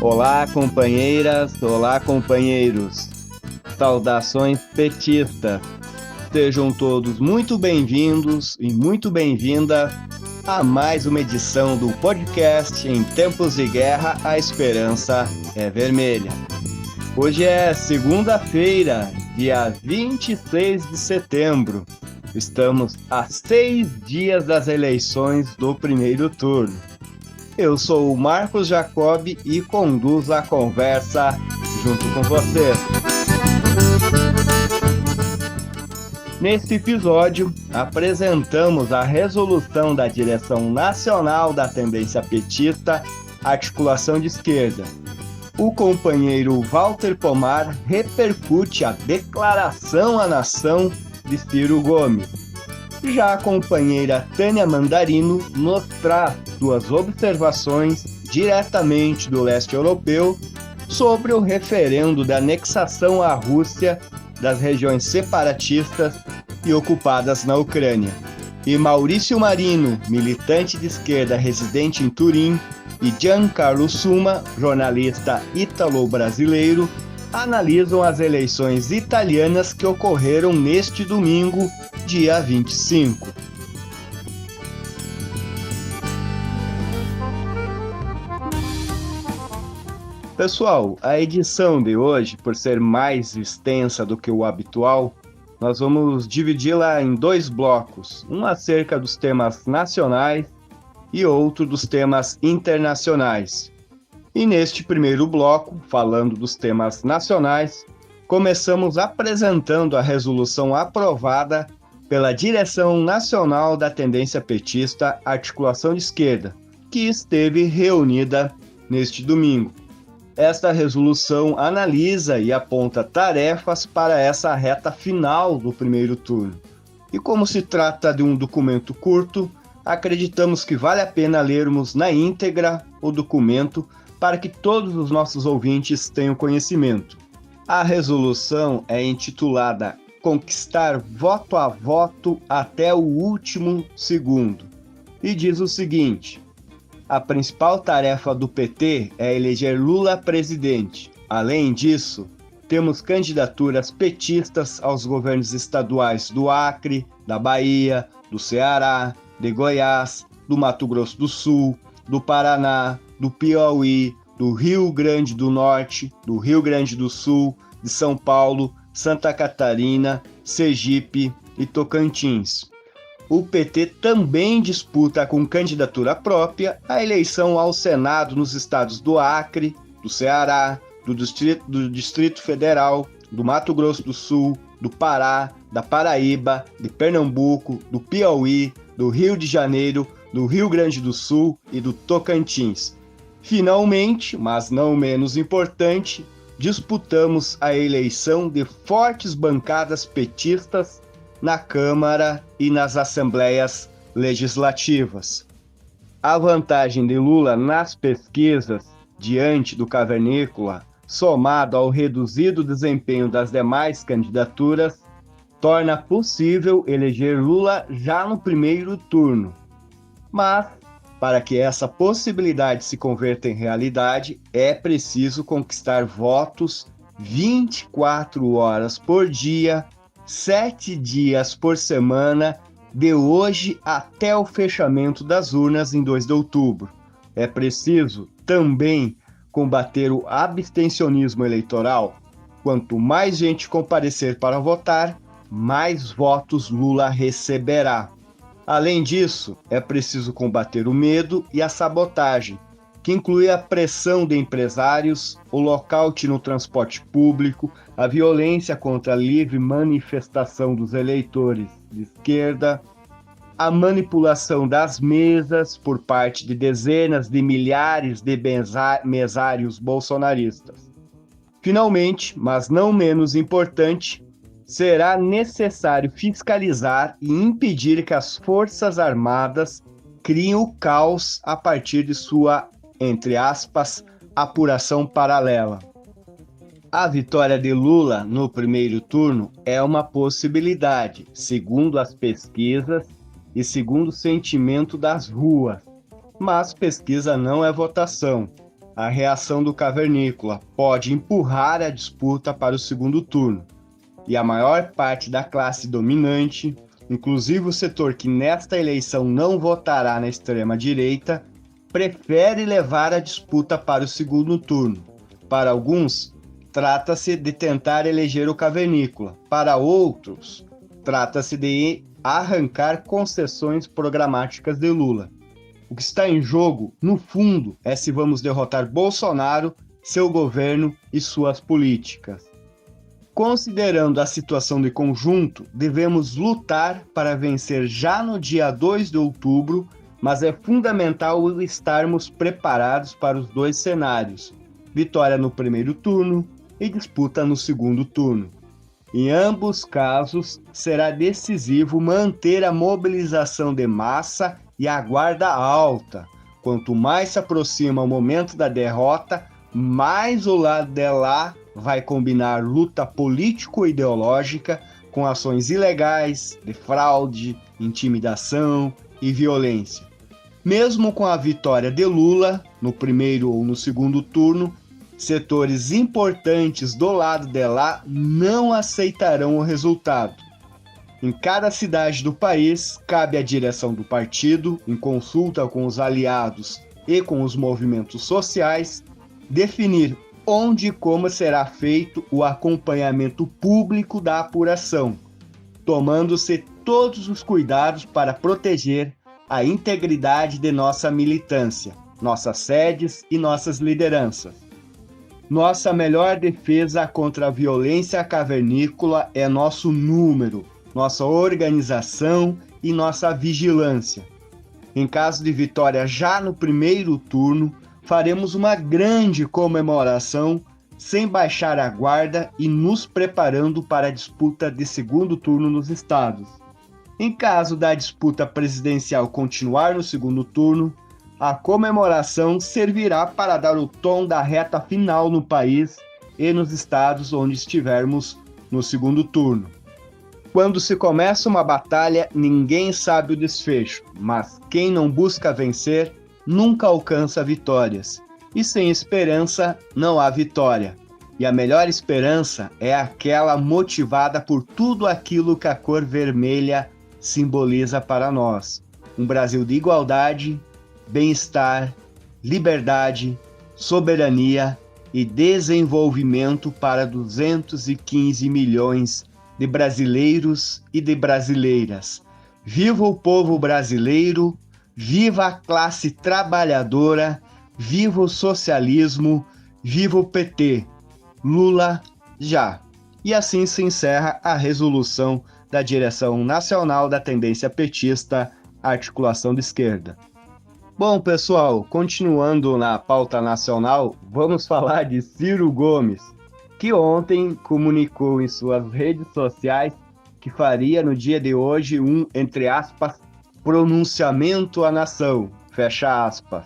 Olá, companheiras, olá, companheiros. Saudações petistas. Sejam todos muito bem-vindos e muito bem-vinda a mais uma edição do podcast Em Tempos de Guerra, a Esperança é Vermelha. Hoje é segunda-feira, dia 26 de setembro. Estamos a 6 dias das eleições do primeiro turno. Eu sou o Marcos Jacob e conduzo a conversa junto com você. Neste episódio, apresentamos a resolução da Direção Nacional da Tendência Petista, Articulação de Esquerda. O companheiro Walter Pomar repercute a declaração à nação de Ciro Gomes. Já a companheira Tânia Mandarino nos traz suas observações diretamente do leste europeu sobre o referendo da anexação à Rússia das regiões separatistas e ocupadas na Ucrânia. E Maurício Marino, militante de esquerda residente em Turim, e Giancarlo Summa, jornalista ítalo-brasileiro, analisam as eleições italianas que ocorreram neste domingo, dia 25. Pessoal, a edição de hoje, por ser mais extensa do que o habitual, nós vamos dividi-la em dois blocos, um acerca dos temas nacionais e outro dos temas internacionais. E neste primeiro bloco, falando dos temas nacionais, começamos apresentando a resolução aprovada pela Direção Nacional da Tendência Petista, Articulação de Esquerda, que esteve reunida neste domingo. Esta resolução analisa e aponta tarefas para essa reta final do primeiro turno. E como se trata de um documento curto, acreditamos que vale a pena lermos na íntegra o documento para que todos os nossos ouvintes tenham conhecimento. A resolução é intitulada Conquistar voto a voto até o último segundo e diz o seguinte: a principal tarefa do PT é eleger Lula presidente. Além disso, temos candidaturas petistas aos governos estaduais do Acre, da Bahia, do Ceará, de Goiás, do Mato Grosso do Sul, do Paraná, do Piauí, do Rio Grande do Norte, do Rio Grande do Sul, de São Paulo, Santa Catarina, Sergipe e Tocantins. O PT também disputa com candidatura própria a eleição ao Senado nos estados do Acre, do Ceará, do Distrito Federal, do Mato Grosso do Sul, do Pará, da Paraíba, de Pernambuco, do Piauí, do Rio de Janeiro, do Rio Grande do Sul e do Tocantins. Finalmente, mas não menos importante, disputamos a eleição de fortes bancadas petistas na Câmara e nas Assembleias Legislativas. A vantagem de Lula nas pesquisas, diante do cavernícola, somado ao reduzido desempenho das demais candidaturas, torna possível eleger Lula já no primeiro turno. Mas, para que essa possibilidade se converta em realidade, é preciso conquistar votos 24 horas por dia, 7 dias por semana, de hoje até o fechamento das urnas em 2 de outubro. É preciso também combater o abstencionismo eleitoral. Quanto mais gente comparecer para votar, mais votos Lula receberá. Além disso, é preciso combater o medo e a sabotagem, que inclui a pressão de empresários, o lockout no transporte público, a violência contra a livre manifestação dos eleitores de esquerda, a manipulação das mesas por parte de dezenas de milhares de mesários bolsonaristas. Finalmente, mas não menos importante, será necessário fiscalizar e impedir que as Forças Armadas criem o caos a partir de sua, entre aspas, apuração paralela. A vitória de Lula no primeiro turno é uma possibilidade, segundo as pesquisas e segundo o sentimento das ruas. Mas pesquisa não é votação. A reação do cavernícola pode empurrar a disputa para o segundo turno, e a maior parte da classe dominante, inclusive o setor que nesta eleição não votará na extrema-direita, prefere levar a disputa para o segundo turno. Para alguns, trata-se de tentar eleger o cavernícola. Para outros, trata-se de arrancar concessões programáticas de Lula. O que está em jogo, no fundo, é se vamos derrotar Bolsonaro, seu governo e suas políticas. Considerando a situação de conjunto, devemos lutar para vencer já no dia 2 de outubro, mas é fundamental estarmos preparados para os dois cenários: vitória no primeiro turno e disputa no segundo turno. Em ambos casos, será decisivo manter a mobilização de massa e a guarda alta. Quanto mais se aproxima o momento da derrota, mais o lado de lá vai combinar luta político-ideológica com ações ilegais, de fraude, intimidação e violência. Mesmo com a vitória de Lula, no primeiro ou no segundo turno, setores importantes do lado de lá não aceitarão o resultado. Em cada cidade do país, cabe à direção do partido, em consulta com os aliados e com os movimentos sociais, definir onde e como será feito o acompanhamento público da apuração, tomando-se todos os cuidados para proteger a integridade de nossa militância, nossas sedes e nossas lideranças. Nossa melhor defesa contra a violência cavernícola é nosso número, nossa organização e nossa vigilância. Em caso de vitória já no primeiro turno, faremos uma grande comemoração sem baixar a guarda e nos preparando para a disputa de segundo turno nos estados. Em caso da disputa presidencial continuar no segundo turno, a comemoração servirá para dar o tom da reta final no país e nos estados onde estivermos no segundo turno. Quando se começa uma batalha, ninguém sabe o desfecho, mas quem não busca vencer nunca alcança vitórias. E sem esperança não há vitória. E a melhor esperança é aquela motivada por tudo aquilo que a cor vermelha simboliza para nós. Um Brasil de igualdade, bem-estar, liberdade, soberania e desenvolvimento para 215 milhões de brasileiros e de brasileiras. Viva o povo brasileiro, viva a classe trabalhadora, viva o socialismo, viva o PT. Lula já. E assim se encerra a resolução da Direção Nacional da Tendência Petista, Articulação de Esquerda. Bom, pessoal, continuando na pauta nacional, vamos falar de Ciro Gomes, que ontem comunicou em suas redes sociais que faria no dia de hoje um, entre aspas, pronunciamento à nação, fecha aspas.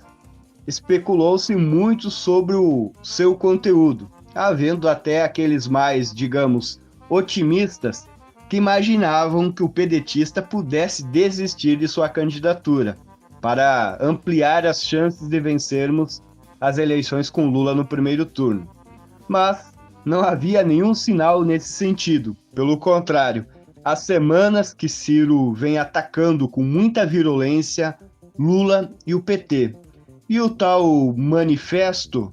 Especulou-se muito sobre o seu conteúdo, havendo até aqueles mais, digamos, otimistas que imaginavam que o pedetista pudesse desistir de sua candidatura para ampliar as chances de vencermos as eleições com Lula no primeiro turno. Mas não havia nenhum sinal nesse sentido. Pelo contrário, há semanas que Ciro vem atacando com muita virulência Lula e o PT. E o tal manifesto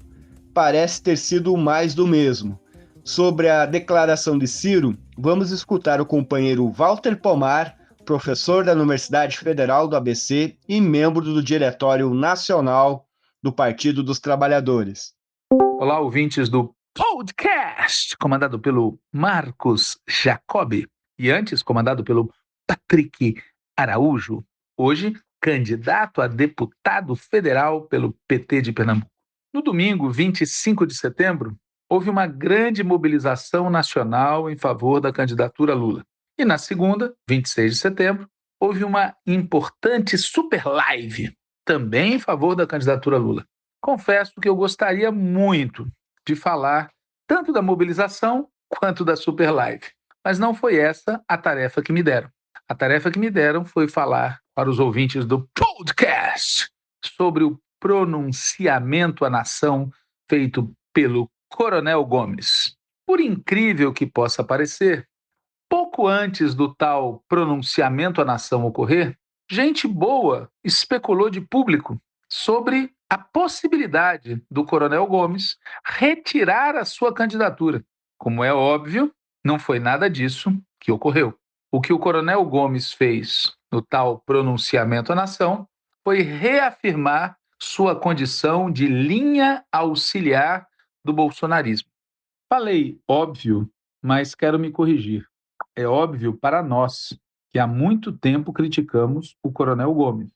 parece ter sido mais do mesmo. Sobre a declaração de Ciro, vamos escutar o companheiro Walter Pomar, professor da Universidade Federal do ABC e membro do Diretório Nacional do Partido dos Trabalhadores. Olá, ouvintes do podcast, comandado pelo Marcos Jacobi e antes comandado pelo Patrick Araújo, hoje candidato a deputado federal pelo PT de Pernambuco. No domingo, 25 de setembro, houve uma grande mobilização nacional em favor da candidatura Lula. E na segunda, 26 de setembro, houve uma importante super live, também em favor da candidatura Lula. Confesso que eu gostaria muito de falar tanto da mobilização quanto da super live, mas não foi essa a tarefa que me deram. A tarefa que me deram foi falar para os ouvintes do podcast sobre o pronunciamento à nação feito pelo Coronel Gomes. Por incrível que possa parecer, pouco antes do tal pronunciamento à nação ocorrer, gente boa especulou de público sobre a possibilidade do Coronel Gomes retirar a sua candidatura. Como é óbvio, não foi nada disso que ocorreu. O que o Coronel Gomes fez no tal pronunciamento à nação foi reafirmar sua condição de linha auxiliar do bolsonarismo. Falei óbvio, mas quero me corrigir. É óbvio para nós que há muito tempo criticamos o Coronel Gomes,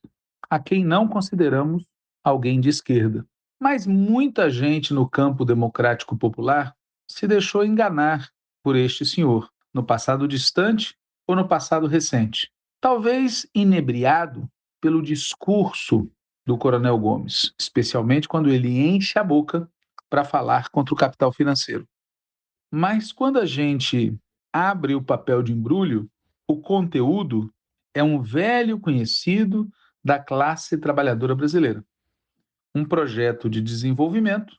a quem não consideramos alguém de esquerda. Mas muita gente no campo democrático popular se deixou enganar por este senhor, no passado distante ou no passado recente. Talvez inebriado pelo discurso do Coronel Gomes, especialmente quando ele enche a boca para falar contra o capital financeiro. Mas quando a gente abre o papel de embrulho, o conteúdo é um velho conhecido da classe trabalhadora brasileira. Um projeto de desenvolvimento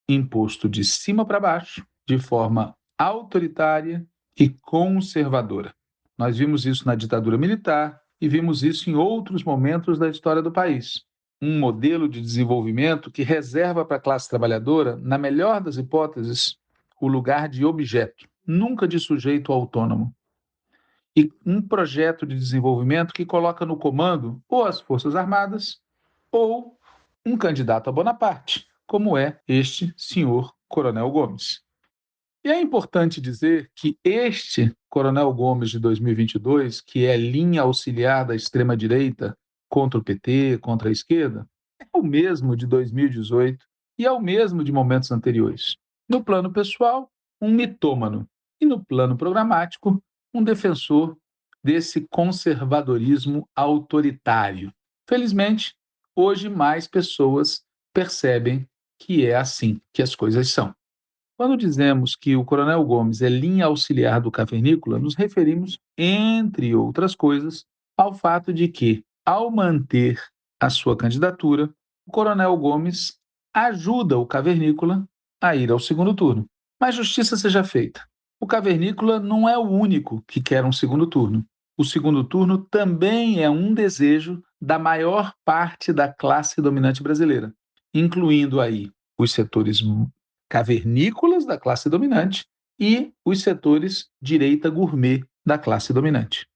imposto de cima para baixo, de forma autoritária e conservadora. Nós vimos isso na ditadura militar e vimos isso em outros momentos da história do país. Um modelo de desenvolvimento que reserva para a classe trabalhadora, na melhor das hipóteses, o lugar de objeto, nunca de sujeito autônomo. E um projeto de desenvolvimento que coloca no comando ou as Forças Armadas ou um candidato a Bonaparte, como é este senhor Coronel Gomes. E é importante dizer que este Coronel Gomes de 2022, que é linha auxiliar da extrema-direita contra o PT, contra a esquerda, é o mesmo de 2018 e é o mesmo de momentos anteriores. No plano pessoal, um mitômano, e no plano programático, um defensor desse conservadorismo autoritário. Felizmente, hoje mais pessoas percebem que é assim que as coisas são. Quando dizemos que o Coronel Gomes é linha auxiliar do cavernícola, nos referimos, entre outras coisas, ao fato de que, ao manter a sua candidatura, o Coronel Gomes ajuda o cavernícola a ir ao segundo turno. Mas justiça seja feita. O cavernícola não é o único que quer um segundo turno. O segundo turno também é um desejo da maior parte da classe dominante brasileira, incluindo aí os setores cavernícolas da classe dominante e os setores direita gourmet da classe dominante.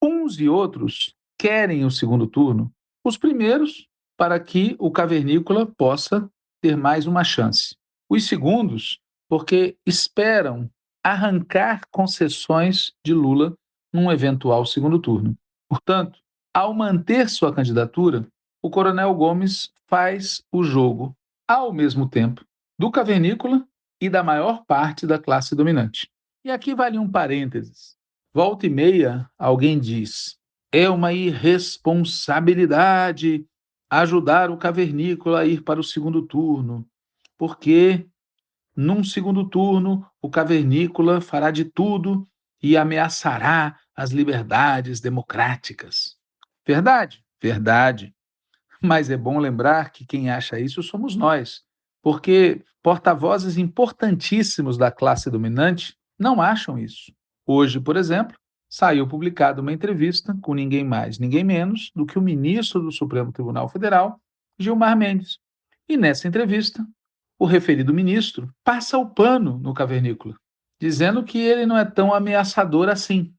Uns e outros querem o segundo turno, os primeiros para que o cavernícola possa ter mais uma chance. Os segundos, porque esperam arrancar concessões de Lula num eventual segundo turno. Portanto, ao manter sua candidatura, o Coronel Gomes faz o jogo, ao mesmo tempo, do cavernícola e da maior parte da classe dominante. E aqui vale um parênteses. Volta e meia, alguém diz: é uma irresponsabilidade ajudar o cavernícola a ir para o segundo turno, porque num segundo turno o cavernícola fará de tudo e ameaçará as liberdades democráticas. Verdade, verdade. Mas é bom lembrar que quem acha isso somos nós, porque porta-vozes importantíssimos da classe dominante não acham isso. Hoje, por exemplo, saiu publicada uma entrevista com ninguém mais, ninguém menos do que o ministro do Supremo Tribunal Federal, Gilmar Mendes. E nessa entrevista, o referido ministro passa o pano no cavernícola, dizendo que ele não é tão ameaçador assim.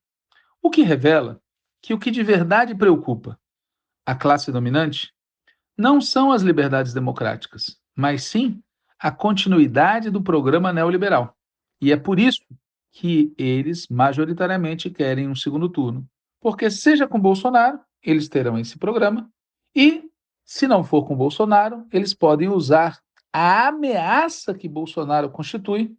O que revela que o que de verdade preocupa a classe dominante não são as liberdades democráticas, mas sim a continuidade do programa neoliberal. E é por isso que eles majoritariamente querem um segundo turno. Porque, seja com Bolsonaro, eles terão esse programa, e, se não for com Bolsonaro, eles podem usar a ameaça que Bolsonaro constitui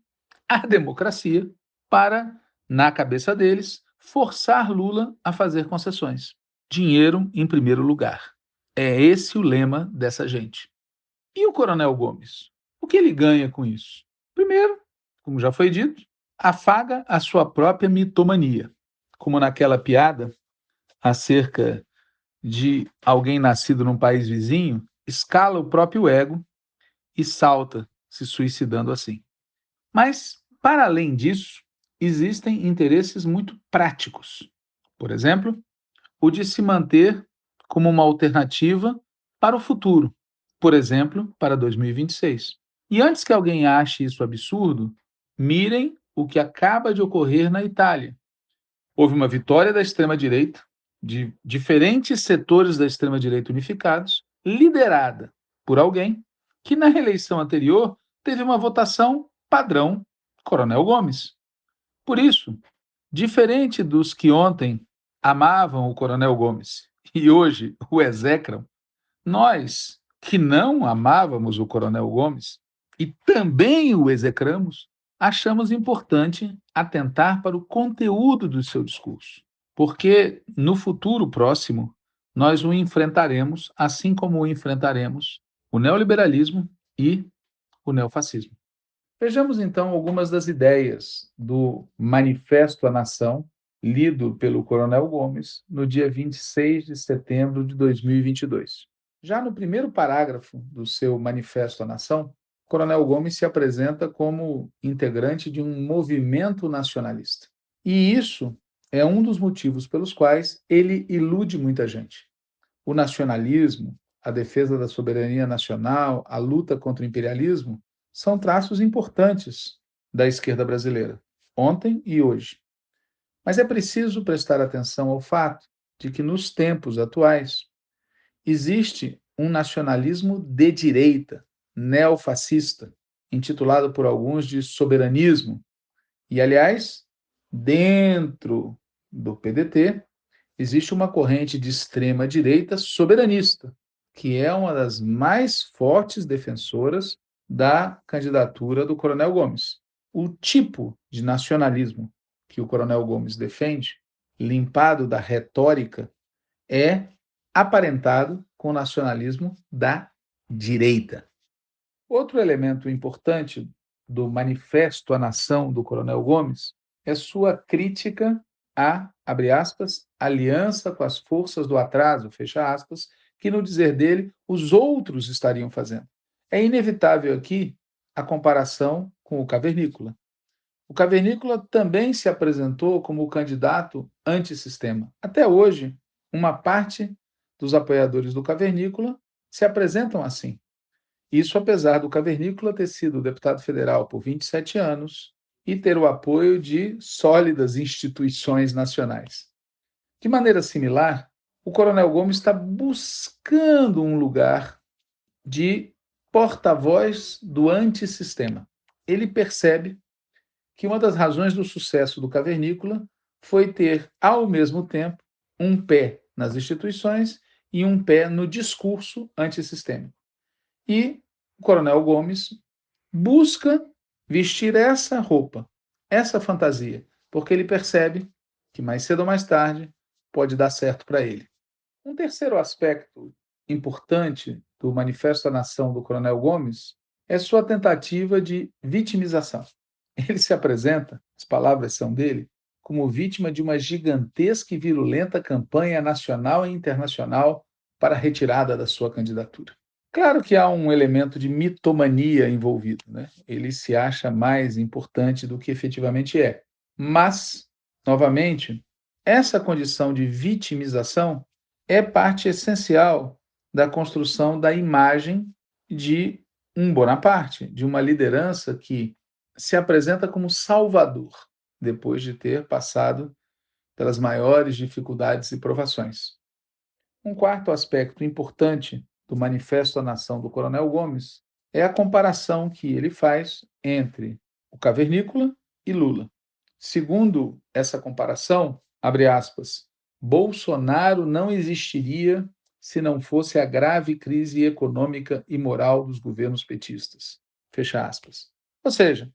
à democracia para, na cabeça deles, forçar Lula a fazer concessões. Dinheiro em primeiro lugar. É esse o lema dessa gente. E o Coronel Gomes? O que ele ganha com isso? Primeiro, como já foi dito, afaga a sua própria mitomania. Como naquela piada acerca de alguém nascido num país vizinho escala o próprio ego e salta, se suicidando assim. Mas, para além disso, existem interesses muito práticos. Por exemplo, o de se manter como uma alternativa para o futuro, por exemplo, para 2026. E antes que alguém ache isso absurdo, mirem o que acaba de ocorrer na Itália. Houve uma vitória da extrema-direita, de diferentes setores da extrema-direita unificados, liderada por alguém que, na reeleição anterior, teve uma votação padrão Coronel Gomes. Por isso, diferente dos que ontem amavam o Coronel Gomes e hoje o execram, nós que não amávamos o Coronel Gomes e também o execramos, achamos importante atentar para o conteúdo do seu discurso, porque no futuro próximo nós o enfrentaremos, assim como o enfrentaremos o neoliberalismo e o neofascismo. Vejamos então algumas das ideias do Manifesto à Nação, lido pelo Coronel Gomes no dia 26 de setembro de 2022. Já no primeiro parágrafo do seu Manifesto à Nação, Coronel Gomes se apresenta como integrante de um movimento nacionalista. E isso é um dos motivos pelos quais ele ilude muita gente. O nacionalismo, a defesa da soberania nacional, a luta contra o imperialismo são traços importantes da esquerda brasileira, ontem e hoje. Mas é preciso prestar atenção ao fato de que, nos tempos atuais, existe um nacionalismo de direita, neofascista, intitulado por alguns de soberanismo. E, aliás, dentro do PDT, existe uma corrente de extrema direita soberanista, que é uma das mais fortes defensoras da candidatura do Coronel Gomes. O tipo de nacionalismo que o Coronel Gomes defende, limpado da retórica, é aparentado com o nacionalismo da direita. Outro elemento importante do Manifesto à Nação do Coronel Gomes é sua crítica à, abre aspas, aliança com as forças do atraso, fecha aspas, que, no dizer dele, os outros estariam fazendo. É inevitável aqui a comparação com o Cavernícola. O Cavernícola também se apresentou como o candidato antissistema. Até hoje, uma parte dos apoiadores do Cavernícola se apresentam assim. Isso apesar do Cavernícola ter sido deputado federal por 27 anos e ter o apoio de sólidas instituições nacionais. De maneira similar, o Coronel Gomes está buscando um lugar de porta-voz do antissistema. Ele percebe que uma das razões do sucesso do Cavernícola foi ter, ao mesmo tempo, um pé nas instituições e um pé no discurso antissistêmico. E o Coronel Gomes busca vestir essa roupa, essa fantasia, porque ele percebe que mais cedo ou mais tarde pode dar certo para ele. Um terceiro aspecto importante do Manifesto à Nação do Coronel Gomes é sua tentativa de vitimização. Ele se apresenta, as palavras são dele, como vítima de uma gigantesca e virulenta campanha nacional e internacional para a retirada da sua candidatura. Claro que há um elemento de mitomania envolvido, né? Ele se acha mais importante do que efetivamente é. Mas, novamente, essa condição de vitimização é parte essencial da construção da imagem de um Bonaparte, de uma liderança que se apresenta como salvador, depois de ter passado pelas maiores dificuldades e provações. Um quarto aspecto importante do Manifesto à Nação do Coronel Gomes é a comparação que ele faz entre o Cavernícola e Lula. Segundo essa comparação, abre aspas, Bolsonaro não existiria se não fosse a grave crise econômica e moral dos governos petistas. Fecha aspas. Ou seja,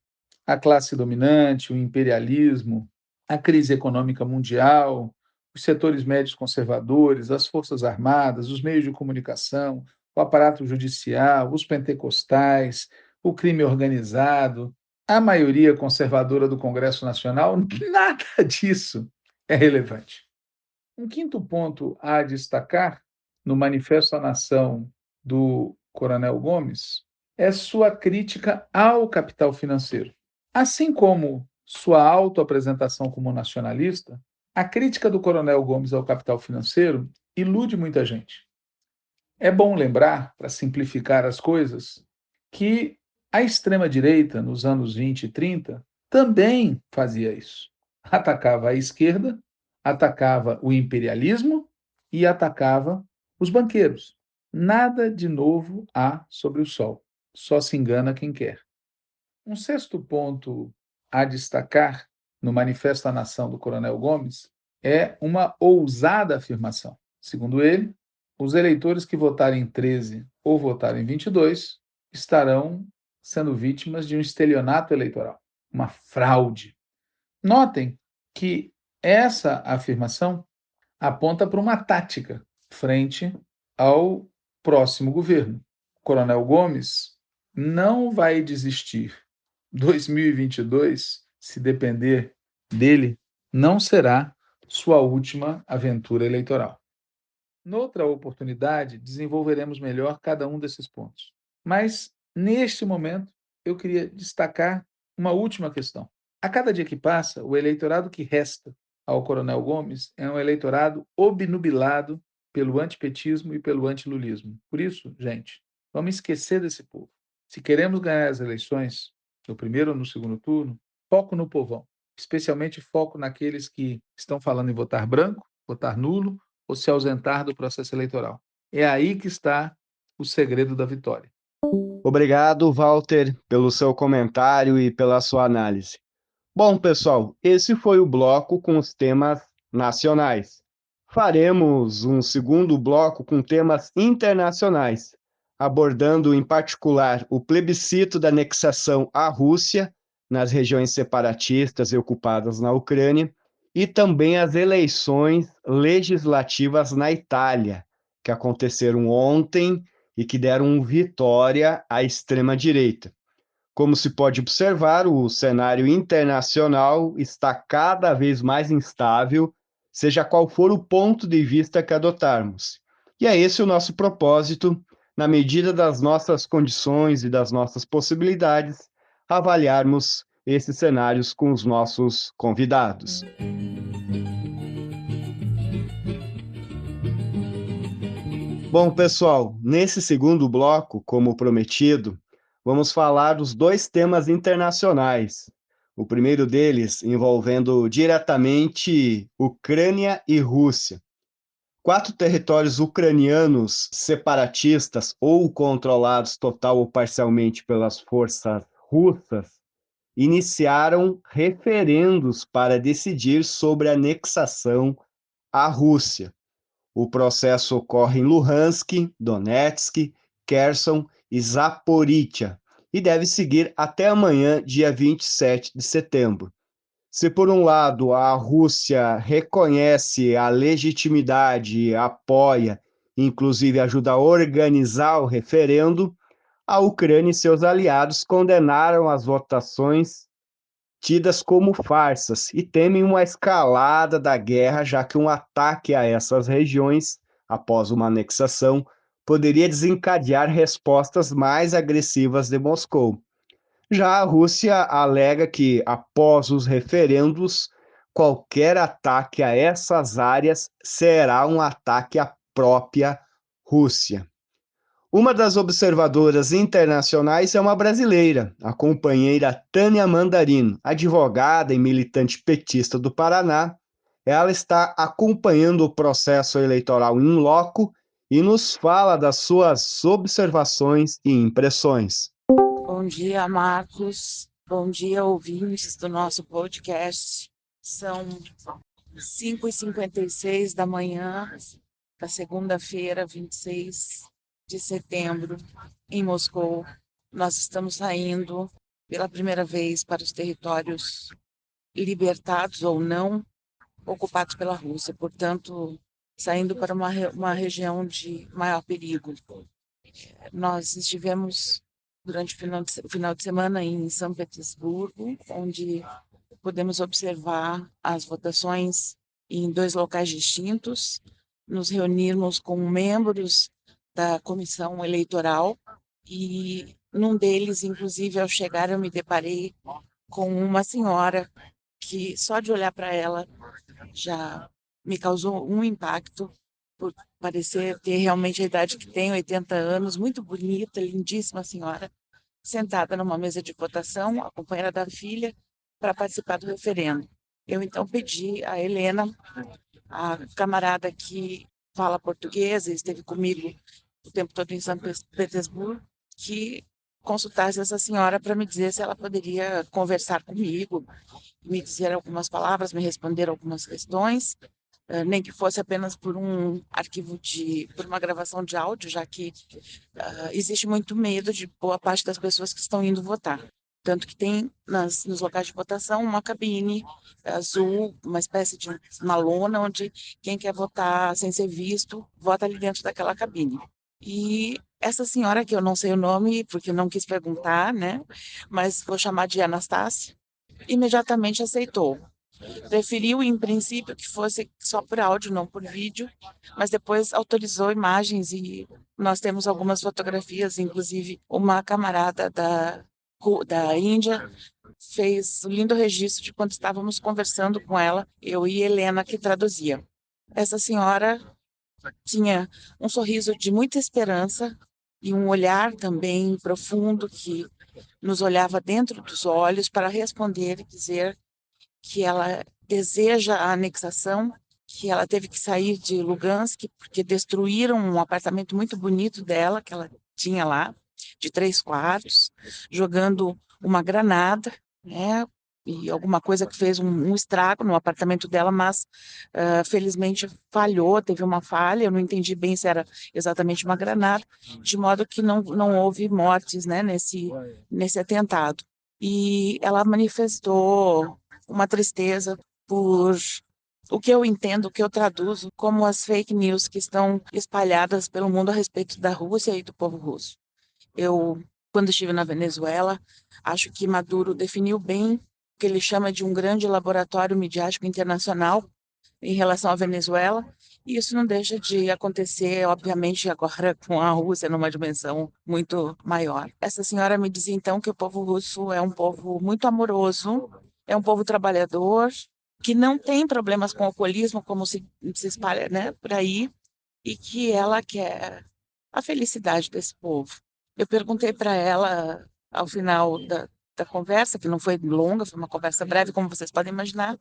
a classe dominante, o imperialismo, a crise econômica mundial, os setores médios conservadores, as forças armadas, os meios de comunicação, o aparato judicial, os pentecostais, o crime organizado, a maioria conservadora do Congresso Nacional, nada disso é relevante. Um quinto ponto a destacar no Manifesto à Nação do Coronel Gomes é sua crítica ao capital financeiro. Assim como sua autoapresentação como nacionalista, a crítica do Coronel Gomes ao capital financeiro ilude muita gente. É bom lembrar, para simplificar as coisas, que a extrema-direita, nos anos 20 e 30, também fazia isso. Atacava a esquerda, atacava o imperialismo e atacava os banqueiros. Nada de novo há sobre o sol. Só se engana quem quer. Um sexto ponto a destacar no Manifesto à Nação do Coronel Gomes é uma ousada afirmação. Segundo ele, os eleitores que votarem em 13 ou votarem em 22 estarão sendo vítimas de um estelionato eleitoral, uma fraude. Notem que essa afirmação aponta para uma tática frente ao próximo governo. O Coronel Gomes não vai desistir. 2022, se depender dele, não será sua última aventura eleitoral. Noutra oportunidade, desenvolveremos melhor cada um desses pontos. Mas, neste momento, eu queria destacar uma última questão. A cada dia que passa, o eleitorado que resta ao Coronel Gomes é um eleitorado obnubilado pelo antipetismo e pelo antilulismo. Por isso, gente, vamos esquecer desse povo. Se queremos ganhar as eleições, no primeiro ou no segundo turno, foco no povão, especialmente foco naqueles que estão falando em votar branco, votar nulo ou se ausentar do processo eleitoral. É aí que está o segredo da vitória. Obrigado, Walter, pelo seu comentário e pela sua análise. Bom, pessoal, esse foi o bloco com os temas nacionais. Faremos um segundo bloco com temas internacionais, abordando em particular o plebiscito da anexação à Rússia nas regiões separatistas e ocupadas na Ucrânia e também as eleições legislativas na Itália, que aconteceram ontem e que deram vitória à extrema-direita. Como se pode observar, o cenário internacional está cada vez mais instável, seja qual for o ponto de vista que adotarmos. E é esse o nosso propósito, na medida das nossas condições e das nossas possibilidades, avaliarmos esses cenários com os nossos convidados. Bom, pessoal, nesse segundo bloco, como prometido, vamos falar dos dois temas internacionais. O primeiro deles envolvendo diretamente Ucrânia e Rússia. 4 territórios ucranianos separatistas ou controlados total ou parcialmente pelas forças russas iniciaram referendos para decidir sobre a anexação à Rússia. O processo ocorre em Luhansk, Donetsk, Kherson e Zaporizhia e deve seguir até amanhã, dia 27 de setembro. Se, por um lado, a Rússia reconhece a legitimidade, apoia, inclusive ajuda a organizar o referendo, a Ucrânia e seus aliados condenaram as votações tidas como farsas e temem uma escalada da guerra, já que um ataque a essas regiões, após uma anexação, poderia desencadear respostas mais agressivas de Moscou. Já a Rússia alega que, após os referendos, qualquer ataque a essas áreas será um ataque à própria Rússia. Uma das observadoras internacionais é uma brasileira, a companheira Tânia Mandarino, advogada e militante petista do Paraná. Ela está acompanhando o processo eleitoral in loco e nos fala das suas observações e impressões. Bom dia, Marcos. Bom dia, ouvintes do nosso podcast. São 5h56 da manhã da segunda-feira, 26 de setembro, em Moscou. Nós estamos saindo pela primeira vez para os territórios libertados ou não ocupados pela Rússia, portanto, saindo para uma região de maior perigo. Nós estivemos durante o final de semana em São Petersburgo, onde podemos observar as votações em 2 locais distintos, nos reunirmos com membros da comissão eleitoral e num deles, inclusive, ao chegar, eu me deparei com uma senhora que só de olhar para ela já me causou um impacto por parecer ter realmente a idade que tem, 80 anos, muito bonita, lindíssima senhora, sentada numa mesa de votação, acompanhada da filha, para participar do referendo. Eu então pedi a Helena, a camarada que fala português e esteve comigo o tempo todo em São Petersburgo, que consultasse essa senhora para me dizer se ela poderia conversar comigo, me dizer algumas palavras, me responder algumas questões, nem que fosse apenas por um arquivo por uma gravação de áudio, já que existe muito medo de boa parte das pessoas que estão indo votar. Tanto que tem nos locais de votação uma cabine azul, uma espécie de uma lona, onde quem quer votar sem ser visto, vota ali dentro daquela cabine. E essa senhora, que eu não sei o nome, porque não quis perguntar, né? Mas vou chamar de Anastácia, imediatamente aceitou. Preferiu, em princípio, que fosse só por áudio, não por vídeo, mas depois autorizou imagens e nós temos algumas fotografias, inclusive uma camarada da Índia fez um lindo registro de quando estávamos conversando com ela, eu e Helena, que traduzia. Essa senhora tinha um sorriso de muita esperança e um olhar também profundo que nos olhava dentro dos olhos para responder e dizer que ela deseja a anexação, que ela teve que sair de Lugansk porque destruíram um apartamento muito bonito dela, que ela tinha lá, de 3 quartos, jogando uma granada, né? E alguma coisa que fez um estrago no apartamento dela, mas felizmente falhou, teve uma falha, eu não entendi bem se era exatamente uma granada, de modo que não houve mortes, né, nesse atentado. E ela manifestou uma tristeza por o que eu entendo, o que eu traduzo como as fake news que estão espalhadas pelo mundo a respeito da Rússia e do povo russo. Eu, quando estive na Venezuela, acho que Maduro definiu bem o que ele chama de um grande laboratório midiático internacional em relação à Venezuela, e isso não deixa de acontecer, obviamente, agora com a Rússia numa dimensão muito maior. Essa senhora me dizia, então, que o povo russo é um povo muito amoroso, é um povo trabalhador, que não tem problemas com o alcoolismo, como se espalha, né, por aí, e que ela quer a felicidade desse povo. Eu perguntei para ela, ao final da conversa, que não foi longa, foi uma conversa breve, como vocês podem imaginar,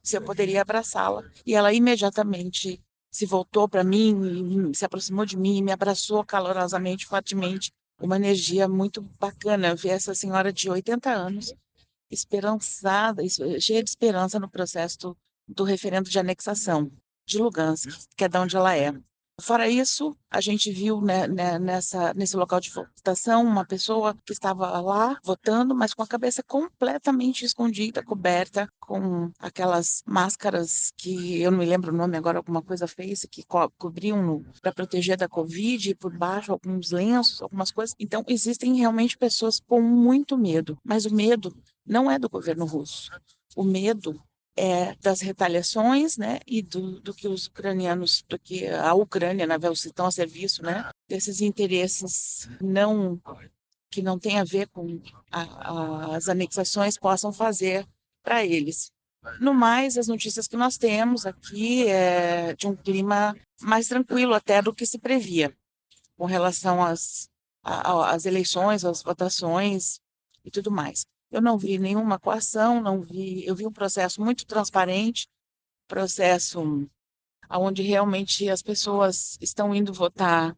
se eu poderia abraçá-la. E ela imediatamente se voltou para mim, se aproximou de mim, me abraçou calorosamente, fortemente. Uma energia muito bacana ver essa senhora de 80 anos, esperançada, cheia de esperança no processo do referendo de anexação de Lugansk, que é de onde ela é. Fora isso, a gente viu, né, nesse local de votação uma pessoa que estava lá votando, mas com a cabeça completamente escondida, coberta com aquelas máscaras que eu não me lembro o nome agora, alguma coisa face, que cobriam para proteger da Covid, e por baixo alguns lenços, algumas coisas. Então, existem realmente pessoas com muito medo, mas o medo não é do governo russo. O medo das retaliações, né, e do que os ucranianos, do que a Ucrânia, na verdade, estão a serviço, né, desses interesses que não tem a ver com as anexações possam fazer para eles. No mais, as notícias que nós temos aqui é de um clima mais tranquilo até do que se previa, com relação às eleições, às votações e tudo mais. Eu não vi nenhuma coação, eu vi um processo muito transparente, processo onde realmente as pessoas estão indo votar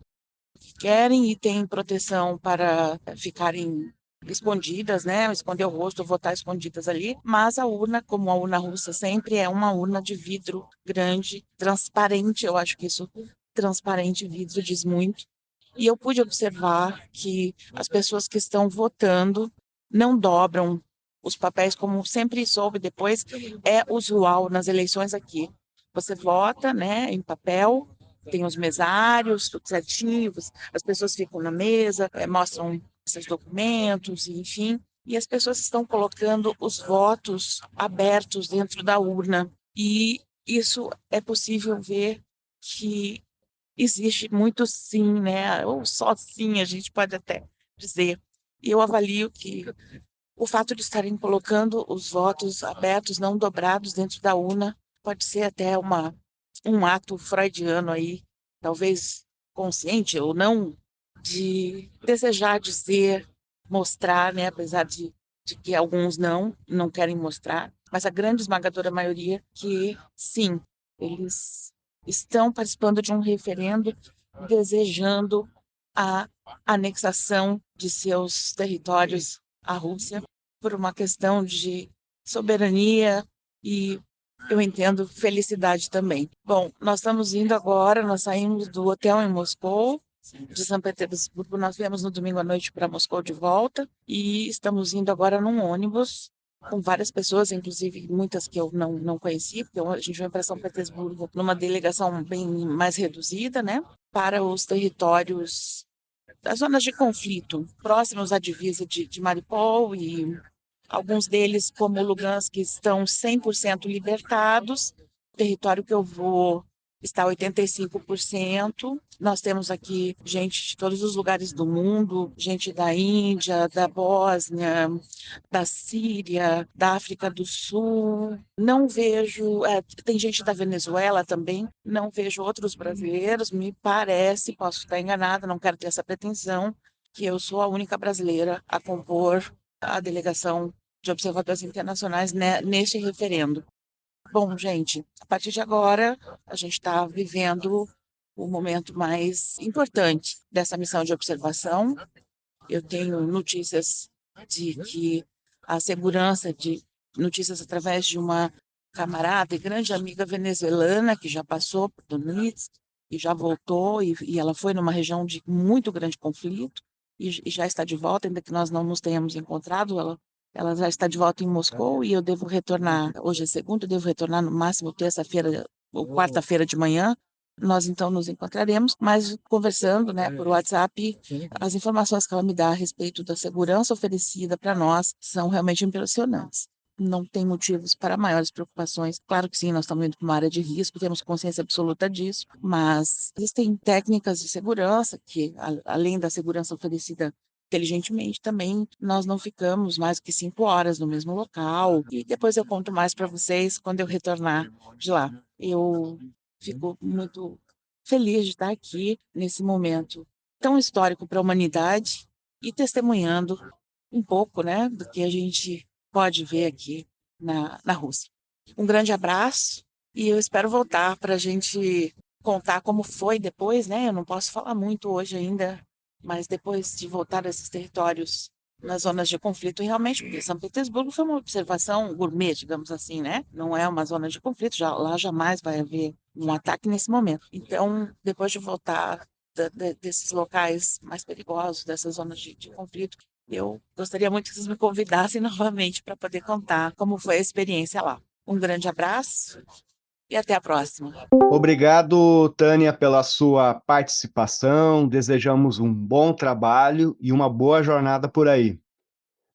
o que querem e têm proteção para ficarem escondidas, né? Esconder o rosto, votar escondidas ali. Mas a urna, como a urna russa sempre é uma urna de vidro grande, transparente. Eu acho que isso, transparente, vidro, diz muito. E eu pude observar que as pessoas que estão votando não dobram os papéis, como sempre soube depois, é usual nas eleições aqui. Você vota, né, em papel, tem os mesários, tudo certinho, as pessoas ficam na mesa, mostram seus documentos, enfim, e as pessoas estão colocando os votos abertos dentro da urna. E isso é possível ver que existe muito sim, né? Ou só sim, a gente pode até dizer. E eu avalio que o fato de estarem colocando os votos abertos, não dobrados dentro da urna, pode ser até um ato freudiano aí, talvez consciente ou não, de desejar dizer, mostrar, né, apesar de que alguns não querem mostrar, mas a grande esmagadora maioria que sim, eles estão participando de um referendo desejando a anexação de seus territórios à Rússia por uma questão de soberania e eu entendo felicidade também. Bom, nós estamos indo agora, nós saímos do hotel em Moscou, de São Petersburgo, nós viemos no domingo à noite para Moscou de volta e estamos indo agora num ônibus com várias pessoas, inclusive muitas que eu não conheci, porque a gente veio para São Petersburgo numa delegação bem mais reduzida, né, para os territórios das zonas de conflito próximos à divisa de Mariupol e alguns deles, como Lugansk, estão 100% libertados. O território que eu vou está 85%. Nós temos aqui gente de todos os lugares do mundo, gente da Índia, da Bósnia, da Síria, da África do Sul. Não vejo, tem gente da Venezuela também, não vejo outros brasileiros, me parece, posso estar enganada, não quero ter essa pretensão, que eu sou a única brasileira a compor a delegação de observadores internacionais neste referendo. Bom, gente, a partir de agora, a gente está vivendo o momento mais importante dessa missão de observação. Eu tenho notícias de que a segurança de notícias através de uma camarada e grande amiga venezuelana que já passou por Donetsk e já voltou e ela foi numa região de muito grande conflito e já está de volta, ainda que nós não nos tenhamos encontrado, ela já está de volta em Moscou e eu devo retornar, hoje é segunda, eu devo retornar no máximo terça-feira ou quarta-feira de manhã. Nós então nos encontraremos, mas conversando, né, por WhatsApp, as informações que ela me dá a respeito da segurança oferecida para nós são realmente impressionantes. Não tem motivos para maiores preocupações. Claro que sim, nós estamos indo para uma área de risco, temos consciência absoluta disso, mas existem técnicas de segurança que, além da segurança oferecida inteligentemente, também nós não ficamos mais que 5 horas no mesmo local. E depois eu conto mais para vocês quando eu retornar de lá. Eu fico muito feliz de estar aqui nesse momento tão histórico para a humanidade e testemunhando um pouco, né, do que a gente pode ver aqui na Rússia. Um grande abraço e eu espero voltar para a gente contar como foi depois, né? Eu não posso falar muito hoje ainda, mas depois de voltar a esses territórios nas zonas de conflito, realmente, porque São Petersburgo foi uma observação gourmet, digamos assim, né? Não é uma zona de conflito, lá jamais vai haver um ataque nesse momento. Então, depois de voltar desses locais mais perigosos, dessas zonas de conflito, eu gostaria muito que vocês me convidassem novamente para poder contar como foi a experiência lá. Um grande abraço e até a próxima. Obrigado, Tânia, pela sua participação. Desejamos um bom trabalho e uma boa jornada por aí.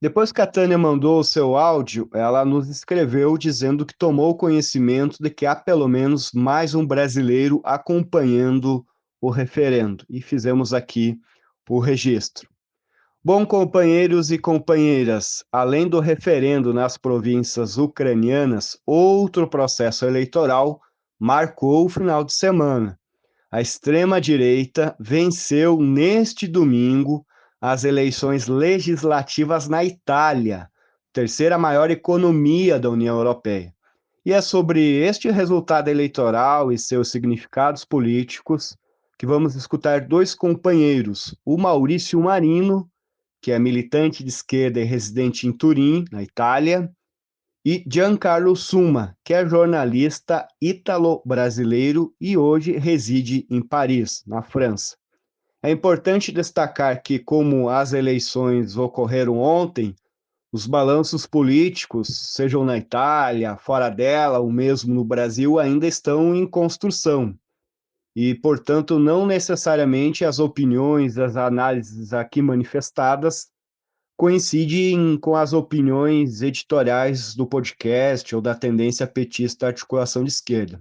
Depois que a Tânia mandou o seu áudio, ela nos escreveu dizendo que tomou conhecimento de que há pelo menos mais um brasileiro acompanhando o referendo. E fizemos aqui o registro. Bom, companheiros e companheiras, além do referendo nas províncias ucranianas, outro processo eleitoral marcou o final de semana. A extrema-direita venceu neste domingo as eleições legislativas na Itália, terceira maior economia da União Europeia. E é sobre este resultado eleitoral e seus significados políticos que vamos escutar dois companheiros, o Maurício Marino, que é militante de esquerda e residente em Turim, na Itália, e Giancarlo Summa, que é jornalista ítalo-brasileiro e hoje reside em Paris, na França. É importante destacar que, como as eleições ocorreram ontem, os balanços políticos, sejam na Itália, fora dela, ou mesmo no Brasil, ainda estão em construção. E, portanto, não necessariamente as opiniões, as análises aqui manifestadas coincidem com as opiniões editoriais do podcast ou da tendência petista articulação de esquerda.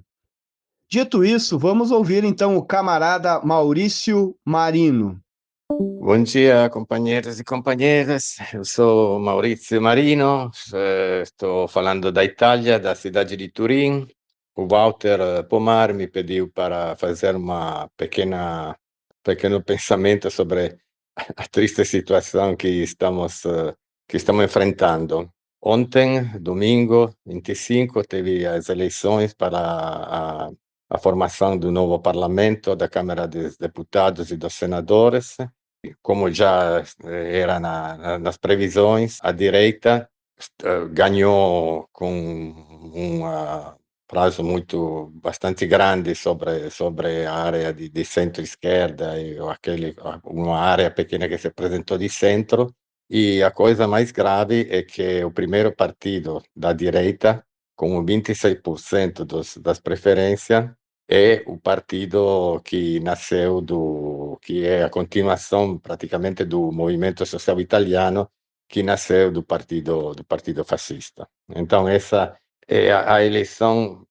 Dito isso, vamos ouvir então o camarada Maurício Marino. Bom dia, companheiros e companheiras. Eu sou Maurizio Marino, estou falando da Itália, da cidade de Turim. O Walter Pomar me pediu para fazer pequeno pensamento sobre a triste situação que estamos enfrentando. Ontem, domingo 25, teve as eleições para a formação do novo parlamento, da Câmara dos Deputados e dos Senadores. Como já era nas previsões, a direita ganhou com um prazo bastante grande sobre a área de centro-esquerda e uma área pequena que se apresentou de centro. E a coisa mais grave é que o primeiro partido da direita, com 26% das preferências, é o partido que é a continuação praticamente do movimento social italiano, que nasceu do partido fascista. Então essa é a eleição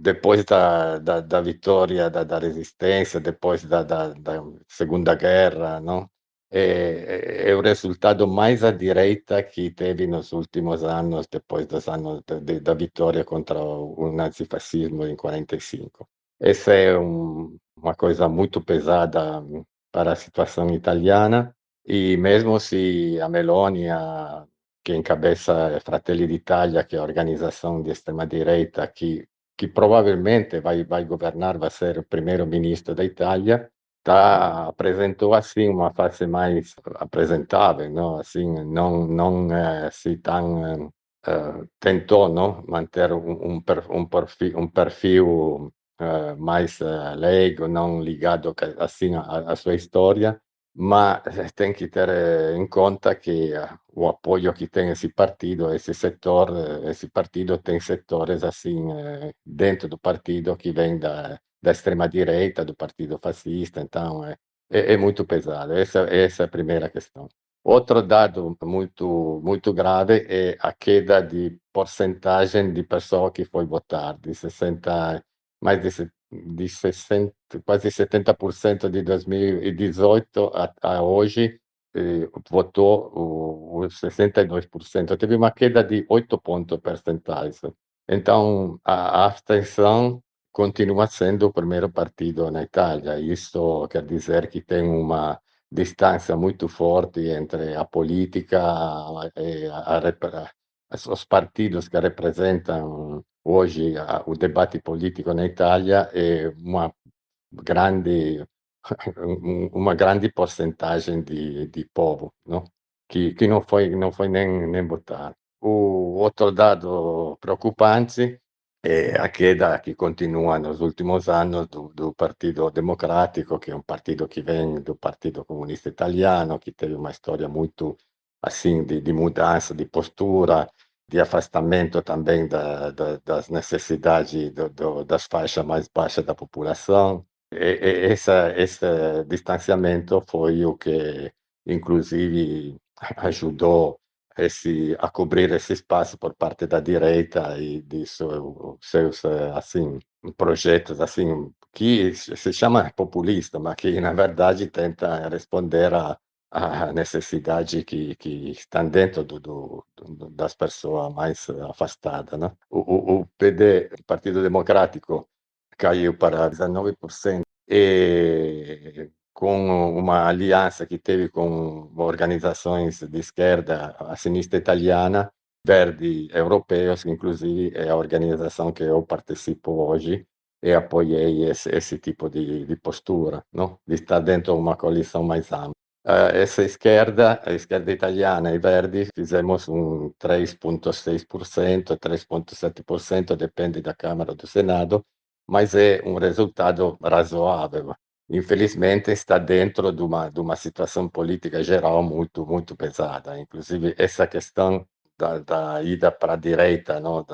depois da vitória da resistência, depois da Segunda Guerra, não? É o resultado mais à direita que teve nos últimos anos, depois dos anos da vitória contra o nazifascismo em 45. Essa é uma coisa muito pesada para a situação italiana, e mesmo se a Meloni, que encabeça Fratelli d'Italia, que é a organização de extrema-direita que provavelmente vai governar, vai ser o primeiro-ministro da Itália, apresentou assim uma face mais apresentável, não? Assim, não se tão tentou, não, manter um perfil mais leigo, não ligado assim à sua história, mas tem que ter em conta que o apoio que tem esse partido tem setores assim dentro do partido que vem da extrema direita, do partido fascista, então é muito pesado. Essa é a primeira questão. Outro dado muito grave é a queda de porcentagem de pessoas que foi votar, de 60, mais de 60, quase 70% de 2018 a hoje, votou os 62%. Teve uma queda de 8 pontos percentuais. Então, a abstenção continua sendo o primeiro partido na Itália. Isso quer dizer que tem uma distância muito forte entre a política e os partidos que representam hoje o debate político na Itália e grande, uma grande porcentagem de povo, no? Que não foi nem votar. O outro dado preocupante é a queda que continua nos últimos anos do Partito Democratico, che è un partito che vem do Partito Comunista Italiano, que teve uma história muito assim de mudança de postura, de afastamento também das necessidades das faixas mais baixas da população. Esse distanciamento foi o que, inclusive, ajudou a cobrir esse espaço por parte da direita e de seus assim, projetos assim, que se chama populista, mas que, na verdade, tenta responder a necessidade que estão dentro das pessoas mais afastadas, né? O PD, o Partido Democrático, caiu para 19% e com uma aliança que teve com organizações de esquerda, a sinistra italiana, Verdi Europeus, inclusive é a organização que eu participo hoje e apoiei esse tipo de postura, no? De estar dentro uma coalição mais ampla. Essa esquerda, a esquerda italiana e Verdi, fizemos 3,6%, 3,7%, depende da Câmara do Senado, mas é um resultado razoável. Infelizmente está dentro de uma situação política geral muito pesada. Inclusive essa questão da ida para a direita, no?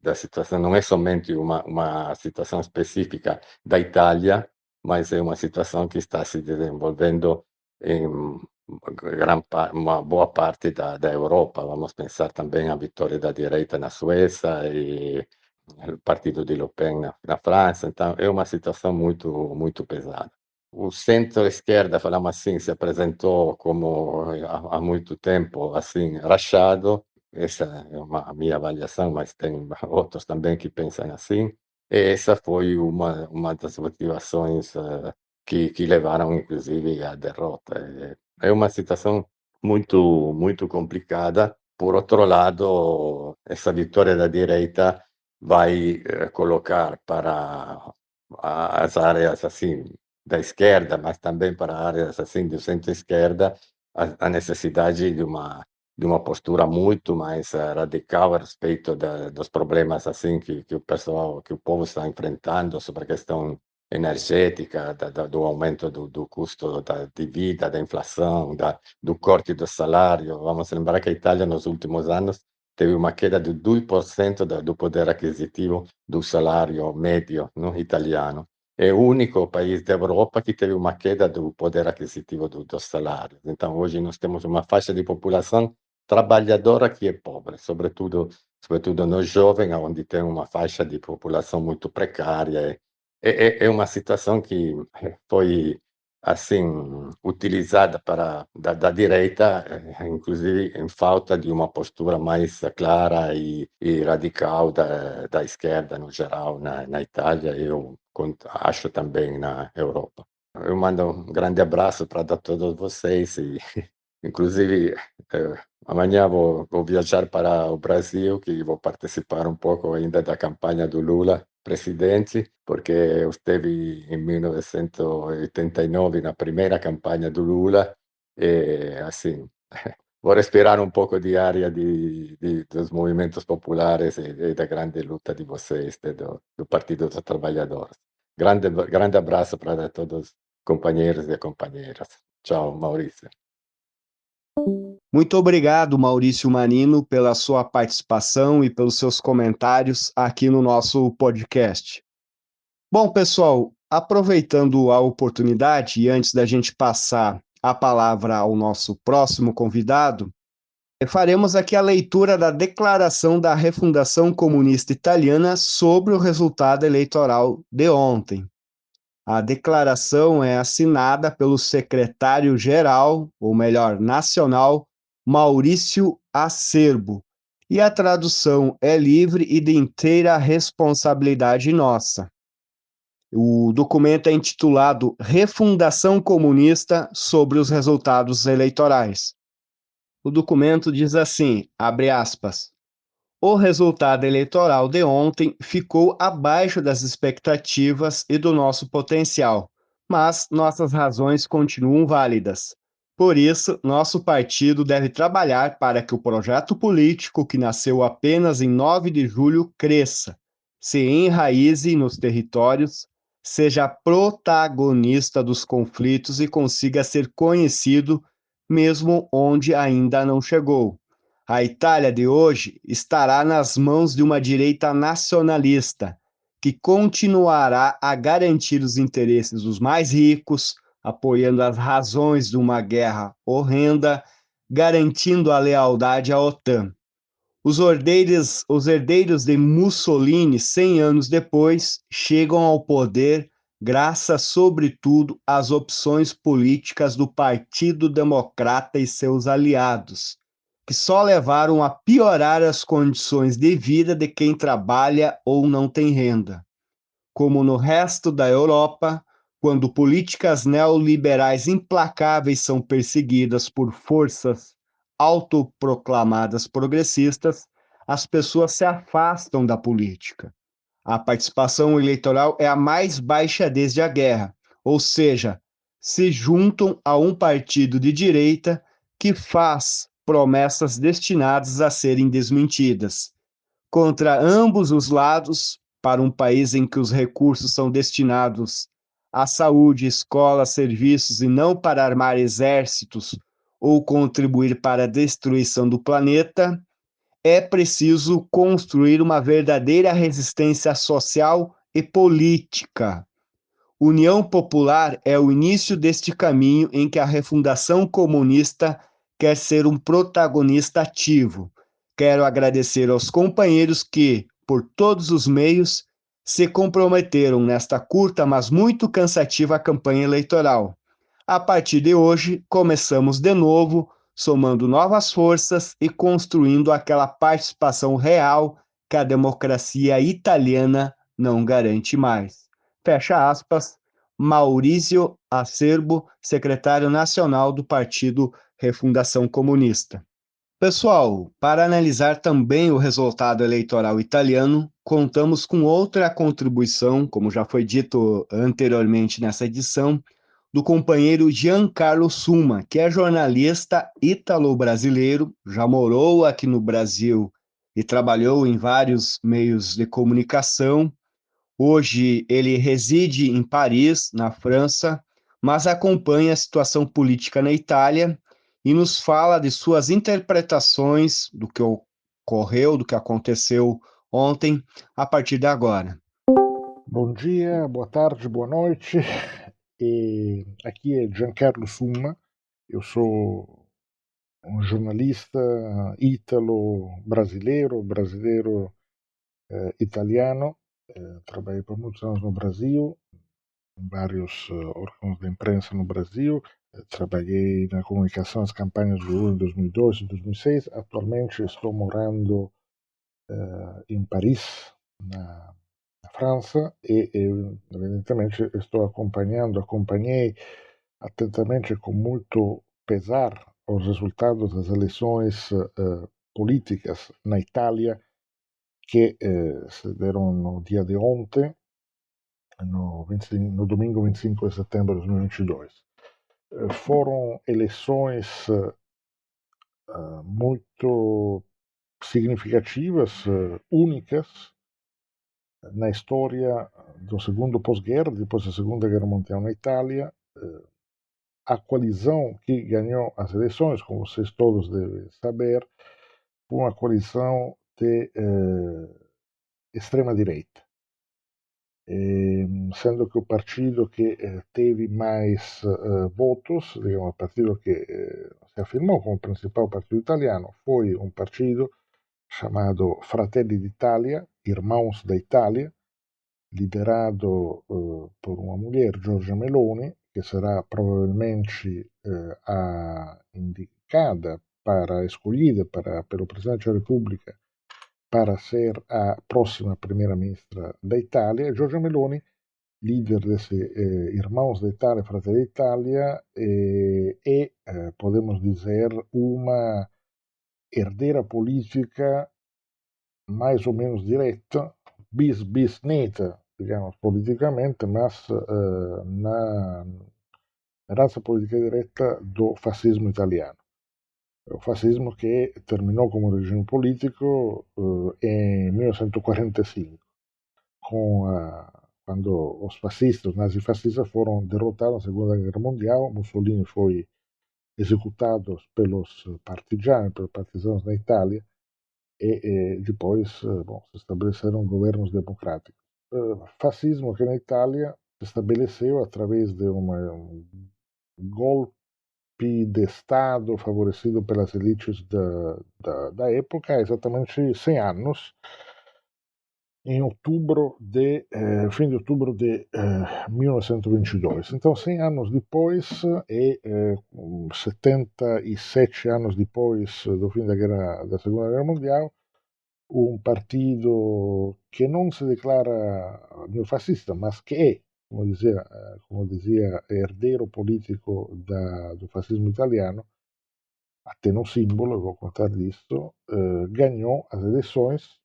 Da situação não é somente uma situação específica da Itália, mas é uma situação que está se desenvolvendo em uma boa parte da Europa. Vamos pensar também à vitória da direita na Suécia e o partido de Le Pen na França, então é uma situação muito pesada. O centro-esquerda, falamos assim, se apresentou como há muito tempo, assim, rachado. Essa é a minha avaliação, mas tem outros também que pensam assim. E essa foi uma das motivações que levaram, inclusive, à derrota. É uma situação muito complicada. Por outro lado, essa vitória da direita vai colocar para as áreas assim da esquerda, mas também para áreas assim do centro-esquerda, a necessidade de uma postura muito mais radical a respeito dos problemas assim que o povo está enfrentando sobre a questão energética, do aumento do custo de vida, da inflação, do corte do salário. Vamos lembrar que a Itália nos últimos anos teve uma queda de 2% do poder aquisitivo do salário médio, no, italiano. É o único país da Europa que teve uma queda do poder aquisitivo dos salários. Então, hoje nós temos uma faixa de população trabalhadora que é pobre, sobretudo no jovem, onde tem uma faixa de população muito precária. É uma situação que foi assim utilizada da direita, inclusive em falta de uma postura mais clara e radical da esquerda no geral na Itália, eu acho também na Europa. Eu mando um grande abraço para todos vocês e inclusive amanhã vou viajar para o Brasil, que vou participar um pouco ainda da campanha do Lula presidente, porque eu esteve em 1989 na primeira campanha do Lula e assim vou respirar um pouco de área dos movimentos populares e da grande luta de vocês, do Partido dos Trabalhadores. Grande abraço para todos os companheiros e companheiras. Tchau, Maurício. Muito obrigado, Maurício Manino, pela sua participação e pelos seus comentários aqui no nosso podcast. Bom, pessoal, aproveitando a oportunidade e antes da gente passar a palavra ao nosso próximo convidado, faremos aqui a leitura da Declaração da Refundação Comunista Italiana sobre o resultado eleitoral de ontem. A declaração é assinada pelo secretário-geral, ou melhor, nacional, Maurício Acerbo, e a tradução é livre e de inteira responsabilidade nossa. O documento é intitulado Refundação Comunista sobre os resultados eleitorais. O documento diz assim, abre aspas, o resultado eleitoral de ontem ficou abaixo das expectativas e do nosso potencial, mas nossas razões continuam válidas. Por isso, nosso partido deve trabalhar para que o projeto político que nasceu apenas em 9 de julho cresça, se enraize nos territórios, seja protagonista dos conflitos e consiga ser conhecido mesmo onde ainda não chegou. A Itália de hoje estará nas mãos de uma direita nacionalista, que continuará a garantir os interesses dos mais ricos, apoiando as razões de uma guerra horrenda, garantindo a lealdade à OTAN. Os herdeiros de Mussolini, 100 anos depois, chegam ao poder graças, sobretudo, às opções políticas do Partido Democrata e seus aliados, que só levaram a piorar as condições de vida de quem trabalha ou não tem renda. Como no resto da Europa, quando políticas neoliberais implacáveis são perseguidas por forças autoproclamadas progressistas, as pessoas se afastam da política. A participação eleitoral é a mais baixa desde a guerra, ou seja, se juntam a um partido de direita que faz promessas destinadas a serem desmentidas. Contra ambos os lados, para um país em que os recursos são destinados à saúde, escola, serviços e não para armar exércitos ou contribuir para a destruição do planeta, é preciso construir uma verdadeira resistência social e política. União Popular é o início deste caminho em que a refundação comunista quer ser um protagonista ativo. Quero agradecer aos companheiros que, por todos os meios, se comprometeram nesta curta, mas muito cansativa campanha eleitoral. A partir de hoje, começamos de novo, somando novas forças e construindo aquela participação real que a democracia italiana não garante mais. Fecha aspas, Maurício Acerbo, secretário nacional do Partido Refundação Comunista. Pessoal, para analisar também o resultado eleitoral italiano, contamos com outra contribuição, como já foi dito anteriormente nessa edição, do companheiro Giancarlo Summa, que é jornalista ítalo-brasileiro, já morou aqui no Brasil e trabalhou em vários meios de comunicação. Hoje ele reside em Paris, na França, mas acompanha a situação política na Itália e nos fala de suas interpretações do que ocorreu, do que aconteceu ontem, a partir de agora. Bom dia, boa tarde, boa noite. Aqui é Giancarlo Summa, eu sou um jornalista ítalo-brasileiro, italiano. Trabalhei por muitos anos no Brasil, em vários órgãos de imprensa no Brasil. Trabalhei na comunicação das campanhas do Lula em 2002 e 2006. Atualmente estou morando em Paris, na França, e evidentemente acompanhei atentamente e com muito pesar os resultados das eleições políticas na Itália que se deram no dia de ontem, no domingo 25 de setembro de 2022. Foram eleições muito significativas, únicas, na história do segundo pós-guerra, depois da Segunda Guerra Mundial na Itália. A coalizão que ganhou as eleições, como vocês todos devem saber, foi uma coalizão de extrema-direita, sendo que o partido que teve mais votos, digamos, o partido que se afirmou como principal partido italiano, foi um partido chamado Fratelli d'Italia, Irmãos da Itália, liderado por uma mulher, Giorgia Meloni, que será provavelmente a indicada escolhida pelo Presidente da República para ser a próxima primeira-ministra da Itália. Giorgia Meloni, líder desse Irmãos da Itália, Fratelli d'Italia, podemos dizer, uma herdeira política mais ou menos direta, bis neta, digamos, politicamente, mas na razza politica diretta do fascismo italiano. O fascismo che terminò come regime politico em 1945, quando os fascistas, os nazifascistas foram derrotados na Segunda Guerra Mundial. Mussolini foi executado pelos partisanos na Itália, e depois se estabeleceram governos democráticos. Fascismo que na Itália se estabeleceu através de um golpe de Estado favorecido pelas elites da época, há exatamente 100 anos, em fim de outubro de 1922. Então, 100 anos depois e 77 anos depois do fim da Segunda Guerra Mundial, um partido que não se declara neofascista, mas que é, como dizia, herdeiro político do fascismo italiano, até no símbolo, vou contar disso, ganhou as eleições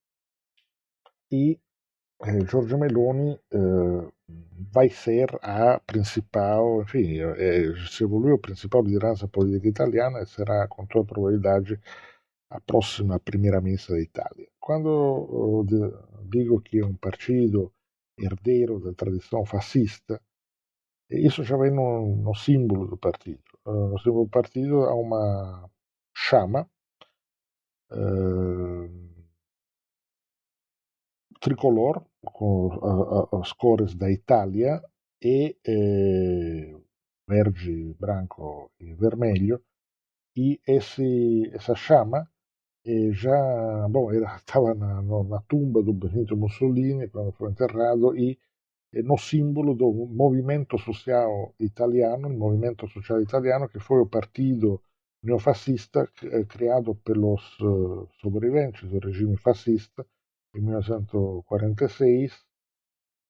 e Giorgia Meloni vai ser a principal, enfim, se evoluiu a principal liderança política italiana e será, com toda probabilidade, a próxima primeira-ministra da Itália. Quando digo que é um partido herdeiro da tradição fascista, isso já vem no símbolo do partido. No símbolo do partido há uma chama tricolor, com as cores da Itália, e verde, branco e vermelho, e essa chama e já, bom, estava na tumba do Benito Mussolini quando foi enterrado e no símbolo do movimento social italiano, il movimento social italiano, que foi o partido neofascista criado pelos sobreviventes do regime fascista em 1946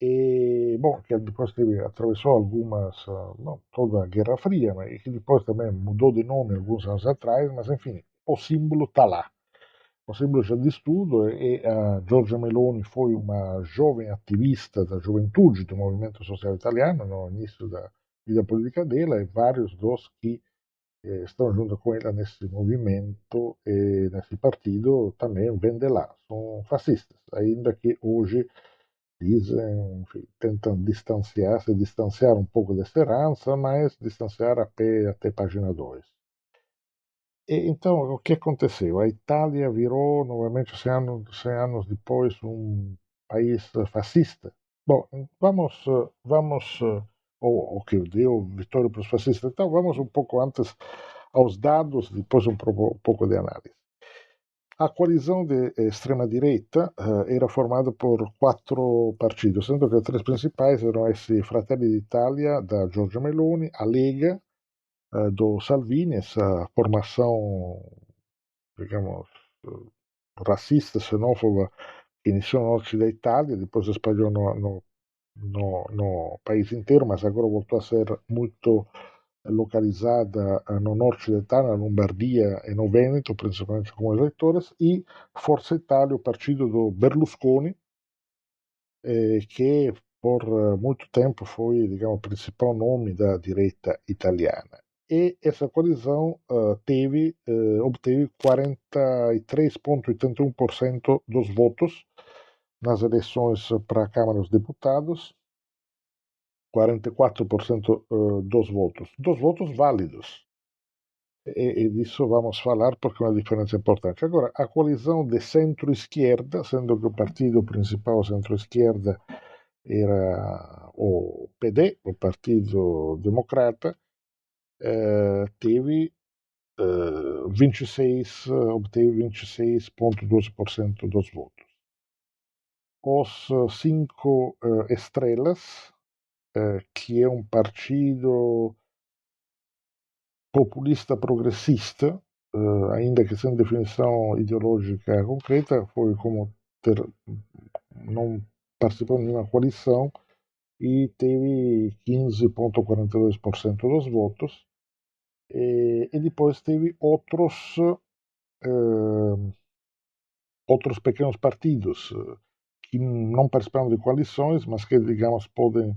e, bom, que depois atravessou algumas, não toda a Guerra Fria, mas que depois também mudou de nome alguns anos atrás, mas enfim, o símbolo está lá. O símbolo já diz tudo e a Giorgia Meloni foi uma jovem ativista da juventude do movimento social italiano no início da vida política dela e vários dos que estão junto com ela nesse movimento e nesse partido também vêm de lá, são fascistas, ainda que hoje dizem, enfim, tentam distanciar um pouco dessa herança, mas distanciar até página 2. E então, o que aconteceu? A Itália virou novamente, 100 anos depois, um país fascista. Bom, vamos o que deu vitória para os fascistas. Então, vamos um pouco antes aos dados, depois um pouco de análise. A coalizão de extrema-direita era formada por 4 partidos, sendo que os 3 principais erano essi Fratelli d'Italia, da Giorgia Meloni, a Lega, do Salvini, essa formação, digamos, racista, xenófoba, que iniciou no norte da Itália, depois se espalhou no país inteiro, mas agora voltou a ser muito localizada no norte da Itália, na Lombardia e no Veneto, principalmente como eleitores, e Forza Italia, o partido do Berlusconi, que por muito tempo foi, digamos, o principal nome da direita italiana. E essa coalizão obteve 43,81% dos votos nas eleições para a Câmara dos Deputados, 44% dos votos válidos. E disso vamos falar porque é uma diferença importante. Agora, a coalizão de centro-esquerda, sendo que o partido principal centro-esquerda era o PD, o Partido Democrata, obteve 26,12% dos votos. Os 5 Estrelas, que é um partido populista progressista, ainda que sem definição ideológica concreta, foi como não participou de nenhuma coalição e teve 15,42% dos votos. E depois teve outros pequenos partidos que não participaram de coalições, mas que, digamos, podem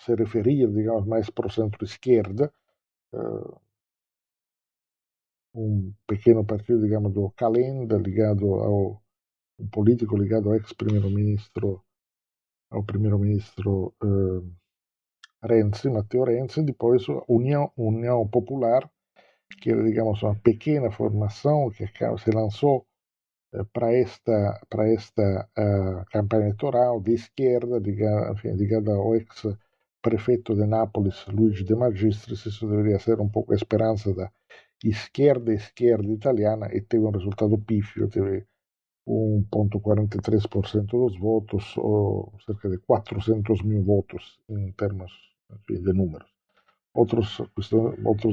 se referir, digamos, mais para o centro-esquerda, um pequeno partido, digamos, do Calenda, um político ligado ao ex-primeiro-ministro, Renzi, Matteo Renzi, depois a União Popular, que era, digamos, uma pequena formação que se lançou para esta campanha eleitoral de esquerda, ligada ao ex-prefeito de Nápoles, Luigi De Magistris. Isso deveria ser um pouco a esperança da esquerda italiana e teve um resultado pífio, teve 1,43% dos votos, ou cerca de 400 mil votos em termos de números. Outros,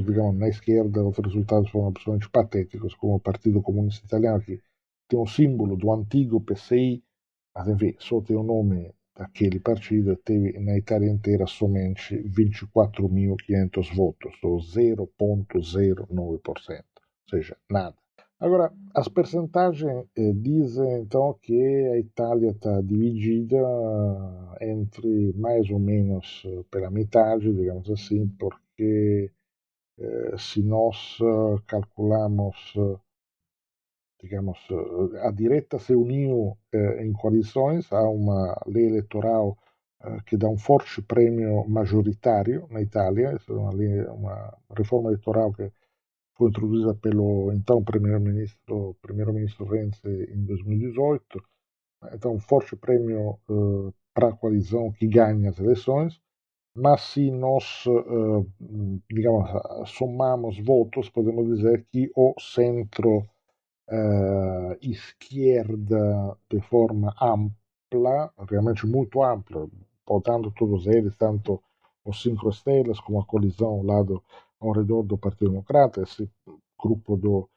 digamos, na esquerda, outros resultados foram absolutamente patéticos, como o Partido Comunista Italiano, que tem um símbolo do antigo PCI, mas enfim, só tem o nome daquele partido, teve na Itália inteira somente 24.500 votos, ou 0,09%, ou seja, nada. Agora, as percentagens dizem então que a Itália está dividida entre mais ou menos pela metade, digamos assim, porque se nós calculamos, digamos, a direita se uniu em coalições, há uma lei eleitoral que dá um forte prêmio majoritário na Itália, é uma reforma eleitoral que foi introduzida pelo então primeiro-ministro Renzi em 2018, então um forte prêmio para a coalizão que ganha as eleições, mas se nós, digamos, somamos votos, podemos dizer que o centro esquerda de forma ampla, realmente muito ampla, votando todos eles, tanto os Cinco Estrelas como a colisão ao lado, ao redor do Partido Democrata, esse grupo do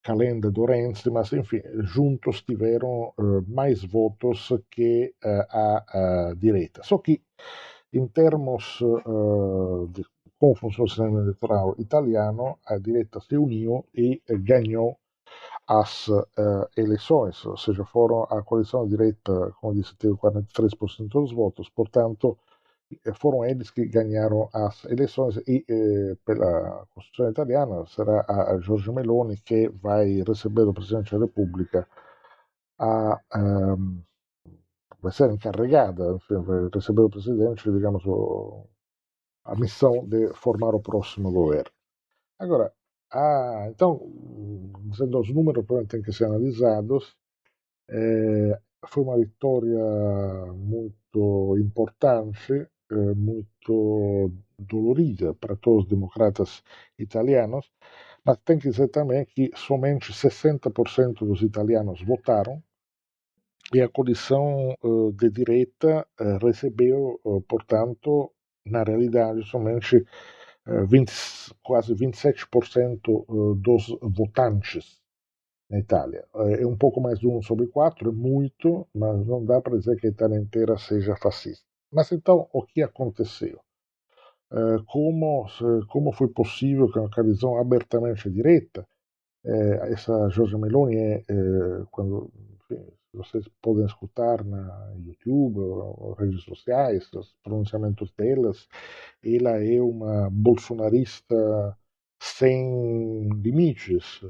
Calenda do Renzi, mas enfim, juntos tiveram mais votos que a direita. Só que, em termos de como funciona o sistema eleitoral italiano, a direita se uniu e ganhou as eleições, ou seja, foram a coalição direita, como disse, teve 43% dos votos, portanto, foram eles que ganharam as eleições e, pela Constituição italiana, será a Giorgia Meloni que vai receber do Presidente da Repubblica vai ser encarregada, enfim, vai receber do Presidente, digamos, a missão de formar o próximo governo. Agora, então, dizendo os números, provavelmente têm que ser analisados. Foi uma vitória muito importante, muito dolorida para todos os democratas italianos, mas tem que dizer também que somente 60% dos italianos votaram e a coalição de direita recebeu, portanto, na realidade, somente 20, quase 27% dos votantes na Itália. É um pouco mais de 1/4, é muito, mas não dá para dizer que a Itália inteira seja fascista. Mas então, o que aconteceu? Como foi possível que uma visão abertamente direita, essa Giorgia Meloni quando, enfim, vocês podem escutar na YouTube ou redes sociais os pronunciamentos delas, ela é uma bolsonarista sem limites.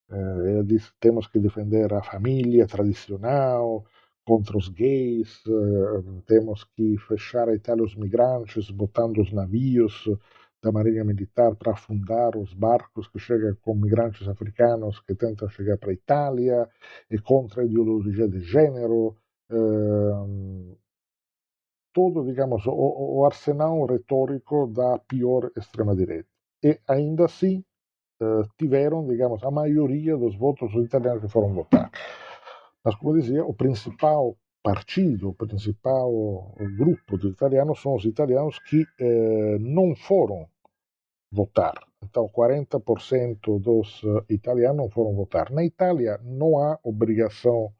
Ela diz que temos que defender a família tradicional contra os gays, temos que fechar a Itália aos migrantes, botando os navios da Marinha Militar para afundar os barcos que chegam com migrantes africanos que tentam chegar para a Itália, e contra a ideologia de gênero, todo, digamos, o arsenal retórico da pior extrema-direita. E ainda assim, tiveram, digamos, a maioria dos votos dos italianos que foram votar. Mas, como dizia, o principal partido, o principal grupo de italianos são os italianos que não foram votar. Então, 40% dos italianos não foram votar. Na Itália não há obrigação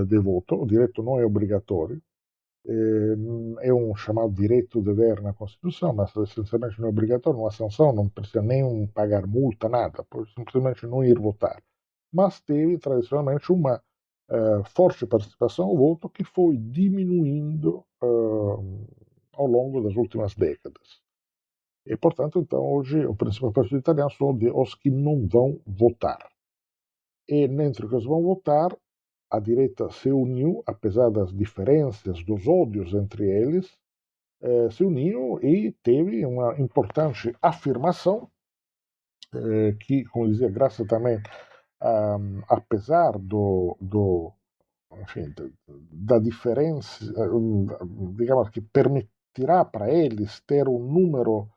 de voto, o direito não é obrigatório. É um chamado direito de ver na Constituição, mas essencialmente não é obrigatório, não há sanção, não precisa nem pagar multa, nada, pode simplesmente não ir votar. Mas teve tradicionalmente uma forte participação ao voto que foi diminuindo ao longo das últimas décadas. E, portanto, então, hoje o principal partido italiano são os que não vão votar. E entre os que vão votar, a direita se uniu, apesar das diferenças, dos ódios entre eles, se uniu e teve uma importante afirmação que, como dizia, graças também, apesar enfim, da diferença, digamos que permitirá para eles ter um número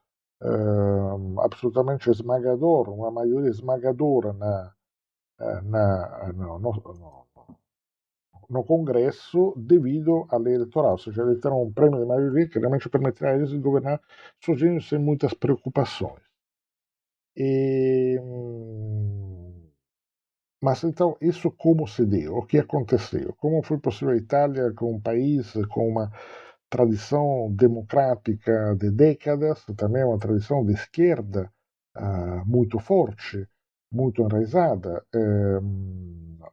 absolutamente esmagador, uma maioria esmagadora no Congresso devido à lei eleitoral, ou seja, eles terão um prêmio de maioria que realmente permitirá a eles de governar sozinhos sem muitas preocupações. Mas então, isso como se deu? O que aconteceu? Como foi possível a Itália, com um país com uma tradição democrática de décadas, também uma tradição de esquerda muito forte, muito enraizada,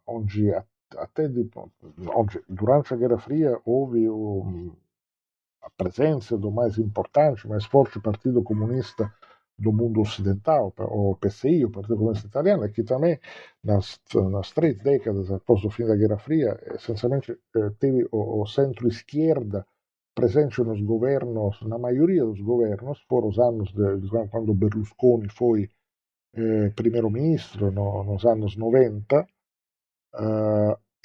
onde até onde durante a Guerra Fria houve a presença do mais importante, mais forte Partido Comunista do mundo ocidental, o PCI, o Partido Comunista Italiano, que também nas 3 décadas após o fim da Guerra Fria, essencialmente teve o centro-esquerda presente nos governos, na maioria dos governos, foram os anos quando Berlusconi foi primeiro-ministro, nos anos 90.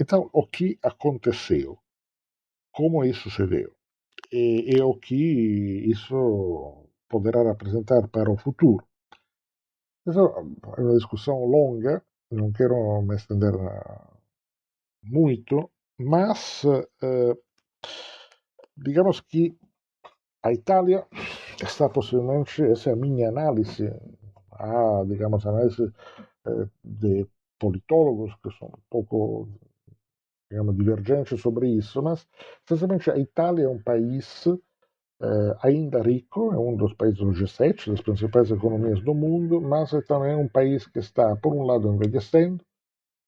Então, o que aconteceu? Como isso se deu? e o que isso poderá representar para o futuro. Essa é uma discussão longa, não quero me estender muito, mas digamos que a Itália está possivelmente, essa é a minha análise, digamos, análise de politólogos que são um pouco, digamos, divergentes sobre isso, mas essencialmente a Itália é um país ainda rico, é um dos países do G7, das principais economias do mundo, mas é também um país que está, por um lado, envelhecendo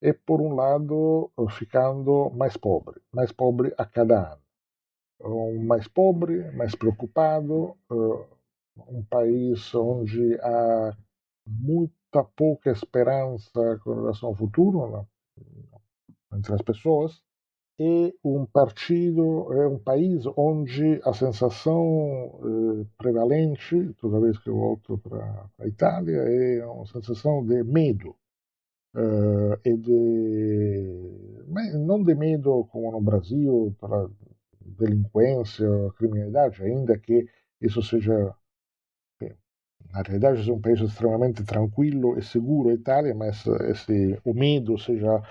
e, por um lado, ficando mais pobre a cada ano. Mais pobre, mais preocupado, um país onde há muita pouca esperança com relação ao futuro, né, entre as pessoas, e um país onde a sensação prevalente, toda vez que eu volto para a Itália, é uma sensação de medo. Mas não de medo como no Brasil, para delinquência, criminalidade, ainda que isso seja, na realidade, é um país extremamente tranquilo e seguro, a Itália, mas o medo seja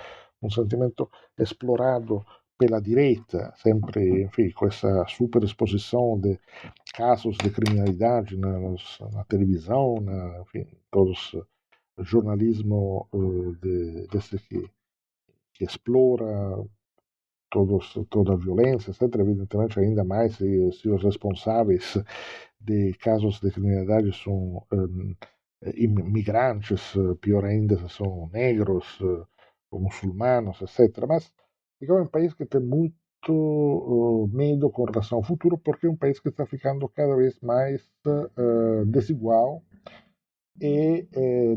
um sentimento explorado pela direita, sempre, enfim, com essa superexposição de casos de criminalidade na televisão, enfim, todos jornalismo desse que explora toda a violência, etc. Evidentemente, ainda mais se os responsáveis de casos de criminalidade são imigrantes, pior ainda se são negros, muçulmanos, etc. Mas é um país que tem muito medo com relação ao futuro, porque é um país que está ficando cada vez mais desigual e,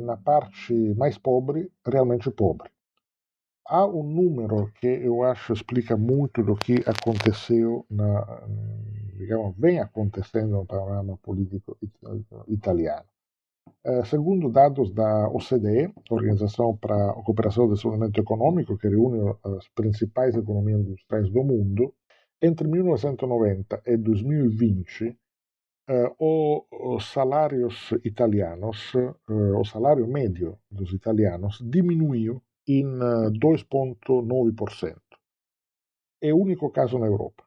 na parte mais pobre, realmente pobre. Há um número que eu acho explica muito do que aconteceu, digamos, vem acontecendo no panorama político italiano. Segundo dados da OCDE, Organização para a Cooperação e Desenvolvimento Econômico, que reúne as principais economias industriais do mundo, entre 1990 e 2020, os salários italianos, o salário médio dos italianos diminuiu em 2,9%. É o único caso na Europa.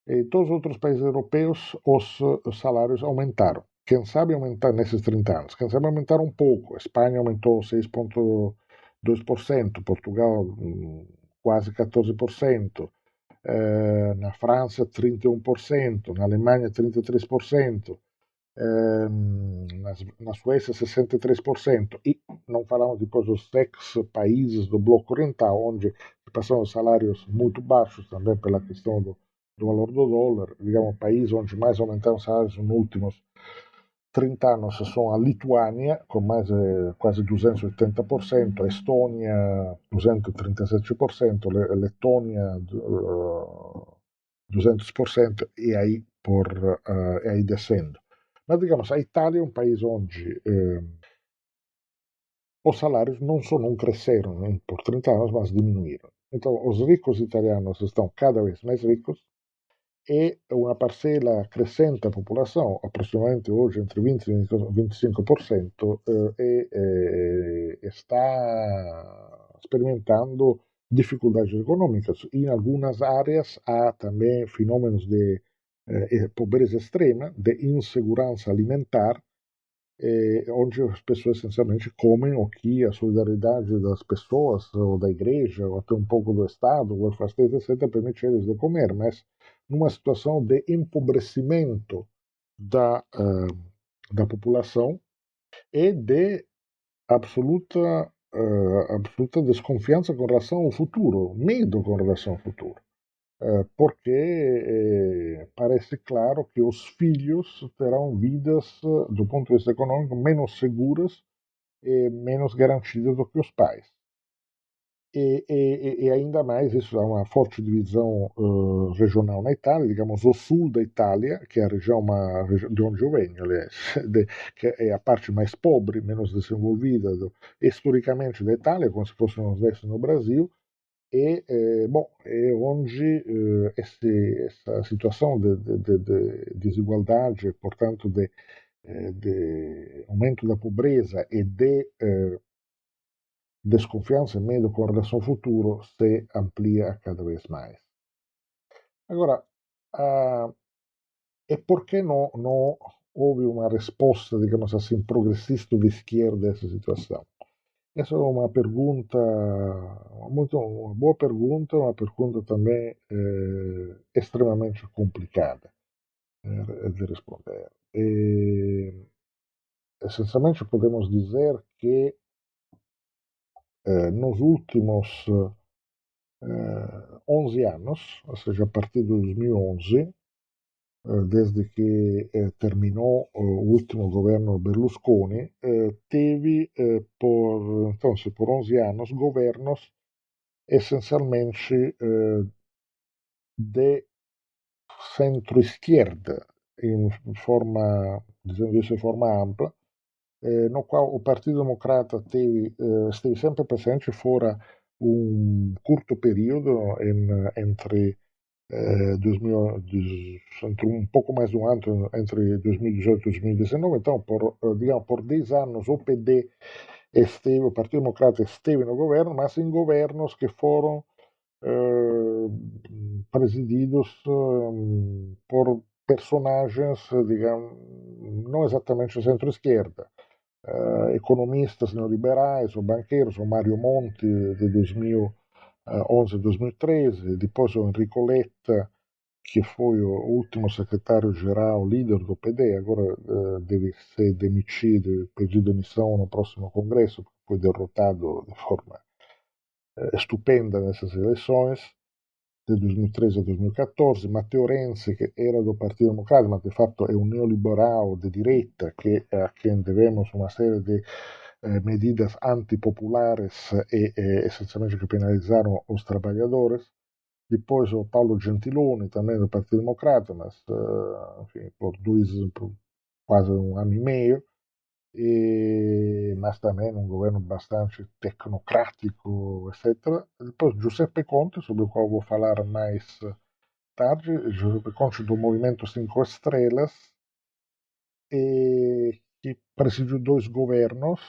Em todos os outros países europeus, os salários aumentaram. Quem sabe aumentar nesses 30 anos. Quem sabe aumentar um pouco. A Espanha aumentou 6,2%, Portugal quase 14%, na França 31%, na Alemanha 33%, na Suécia 63%, e não falamos depois dos ex-países do bloco oriental, onde passaram salários muito baixos também pela questão do valor do dólar. Digamos, o país onde mais aumentaram os salários nos últimos 30 anos são a Lituânia, com mais quase 280%, a Estônia 237%, a Letônia 200%, e aí descendo. Mas, digamos, a Itália é um país onde os salários não cresceram por 30 anos, mas diminuíram. Então, os ricos italianos estão cada vez mais ricos e uma parcela crescente da popolação, aproximadamente hoje entre 20% e 25%, está experimentando dificuldades econômicas. Em algumas áreas há também fenômenos de pobreza extrema, de insegurança alimentar, onde as pessoas essencialmente comem o que a solidariedade das pessoas, ou da igreja, ou até um pouco do Estado, o welfare state, etc., permite eles de comer, mas numa situação de empobrecimento da população e de absoluta desconfiança com relação ao futuro, medo com relação ao futuro. Porque parece claro que os filhos terão vidas, do ponto de vista econômico, menos seguras e menos garantidas do que os pais. E ainda mais, isso há uma forte divisão regional na Itália, digamos, o sul da Itália, que é a região de onde eu venho, aliás, que é a parte mais pobre, menos desenvolvida, historicamente da Itália, como se fosse no Nordeste no Brasil, bom, hoje essa situação de desigualdade, portanto, de aumento da pobreza e de desconfiança e medo com relação ao futuro se amplia cada vez mais. Agora, e por que não houve uma resposta, digamos assim, progressista de esquerda a essa situação? Essa é uma pergunta, uma boa pergunta, uma pergunta também extremamente complicada de responder. Essencialmente podemos dizer que nos últimos 11 anos, ou seja, a partir de 2011, desde que terminou o último governo Berlusconi, teve por 11 anos governos essencialmente de centro-esquerda, dizendo isso de forma ampla, no qual o Partido Democrata esteve sempre presente fora um curto período entre um pouco mais de um ano entre 2018 e 2019, então por 10 anos o Partido Democrata esteve no governo, mas em governos que foram presididos por personagens, digamos, não exatamente centro-esquerda, economistas neoliberais ou banqueiros, o Mario Monti de 2011 e 2013, depois o Enrico Letta, que foi o último secretário-geral, líder do PD, agora deve ser demitido, pedir demissão no próximo congresso, porque foi derrotado de forma stupenda nessas eleições, de 2013 a 2014. Matteo Renzi, que era do Partido Democratico, mas de fato é um neoliberal de direita, a quem devemos uma série de medidas antipopulares e essencialmente que penalizaram os trabalhadores. Depois o Paulo Gentiloni, também do Partido Democrata, mas enfim, por quase um ano e meio, mas também um governo bastante tecnocrático, etc. Depois Giuseppe Conte, sobre o qual vou falar mais tarde, Giuseppe Conte do Movimento 5 Estrelas, que presidiu dois governos,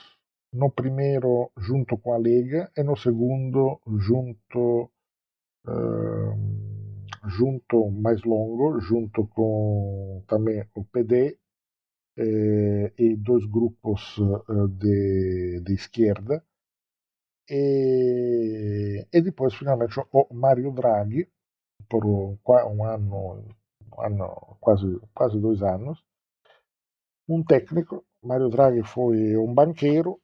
no primeiro junto com a Lega e no segundo junto mais longo, junto com também o PD e dois grupos de esquerda, e depois finalmente o Mario Draghi por um ano, quase 2 anos, um técnico. Mario Draghi foi um banqueiro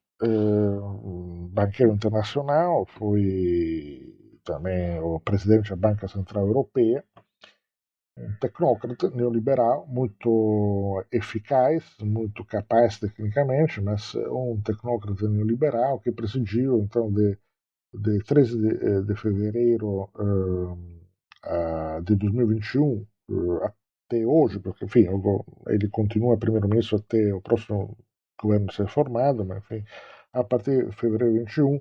internacional, foi também o presidente da Banca Central Europeia, um tecnócrata neoliberal muito eficaz, muito capaz tecnicamente, mas um tecnócrata neoliberal que presidiu, então, de 13 de fevereiro de 2021 até hoje, porque, enfim, ele continua primeiro-ministro até o próximo governo ser formado, mas, enfim, a partir de fevereiro de 2021,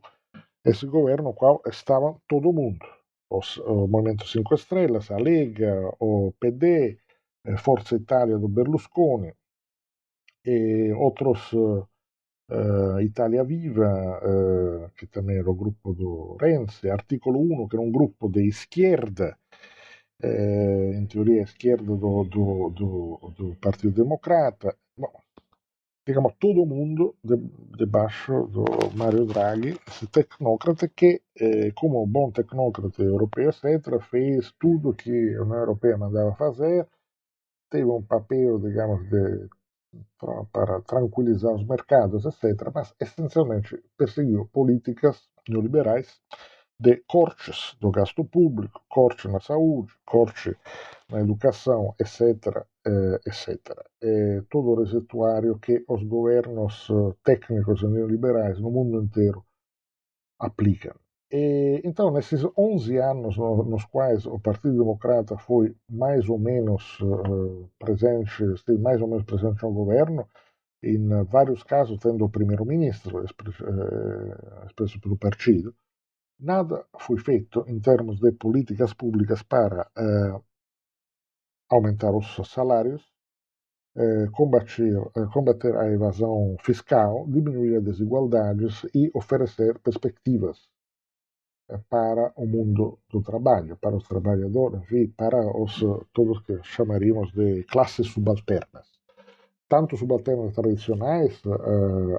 esse governo no qual estava todo mundo. O Movimento 5 Estrelas, a Lega, o PD, Forza Italia do Berlusconi e outros, Italia Viva, que também era o grupo do Renzi, Articolo 1, que era um grupo de esquerda, em teoria esquerda do Partido Democrata. Bom, digamos, todo mundo debaixo do Mario Draghi, esse tecnocrata que, como bom tecnocrata europeu, etc., fez tudo que a União Europeia mandava fazer, teve um papel, digamos, para tranquilizar os mercados, etc., mas essencialmente perseguiu políticas neoliberais de cortes do gasto público, corte na saúde, corte na educação, etc., etc. É todo o receituário que os governos técnicos e neoliberais no mundo inteiro aplicam. Então, nesses 11 anos nos quais o Partido Democrata foi mais ou menos presente, esteve mais ou menos presente no governo, em vários casos tendo o primeiro-ministro expresso pelo partido, Nada foi feito em termos de políticas públicas para aumentar os salários, combater a evasão fiscal, diminuir as desigualdades e oferecer perspectivas para o mundo do trabalho, para os trabalhadores, enfim, para todos que chamaríamos de classes subalternas. Tanto subalternas tradicionais,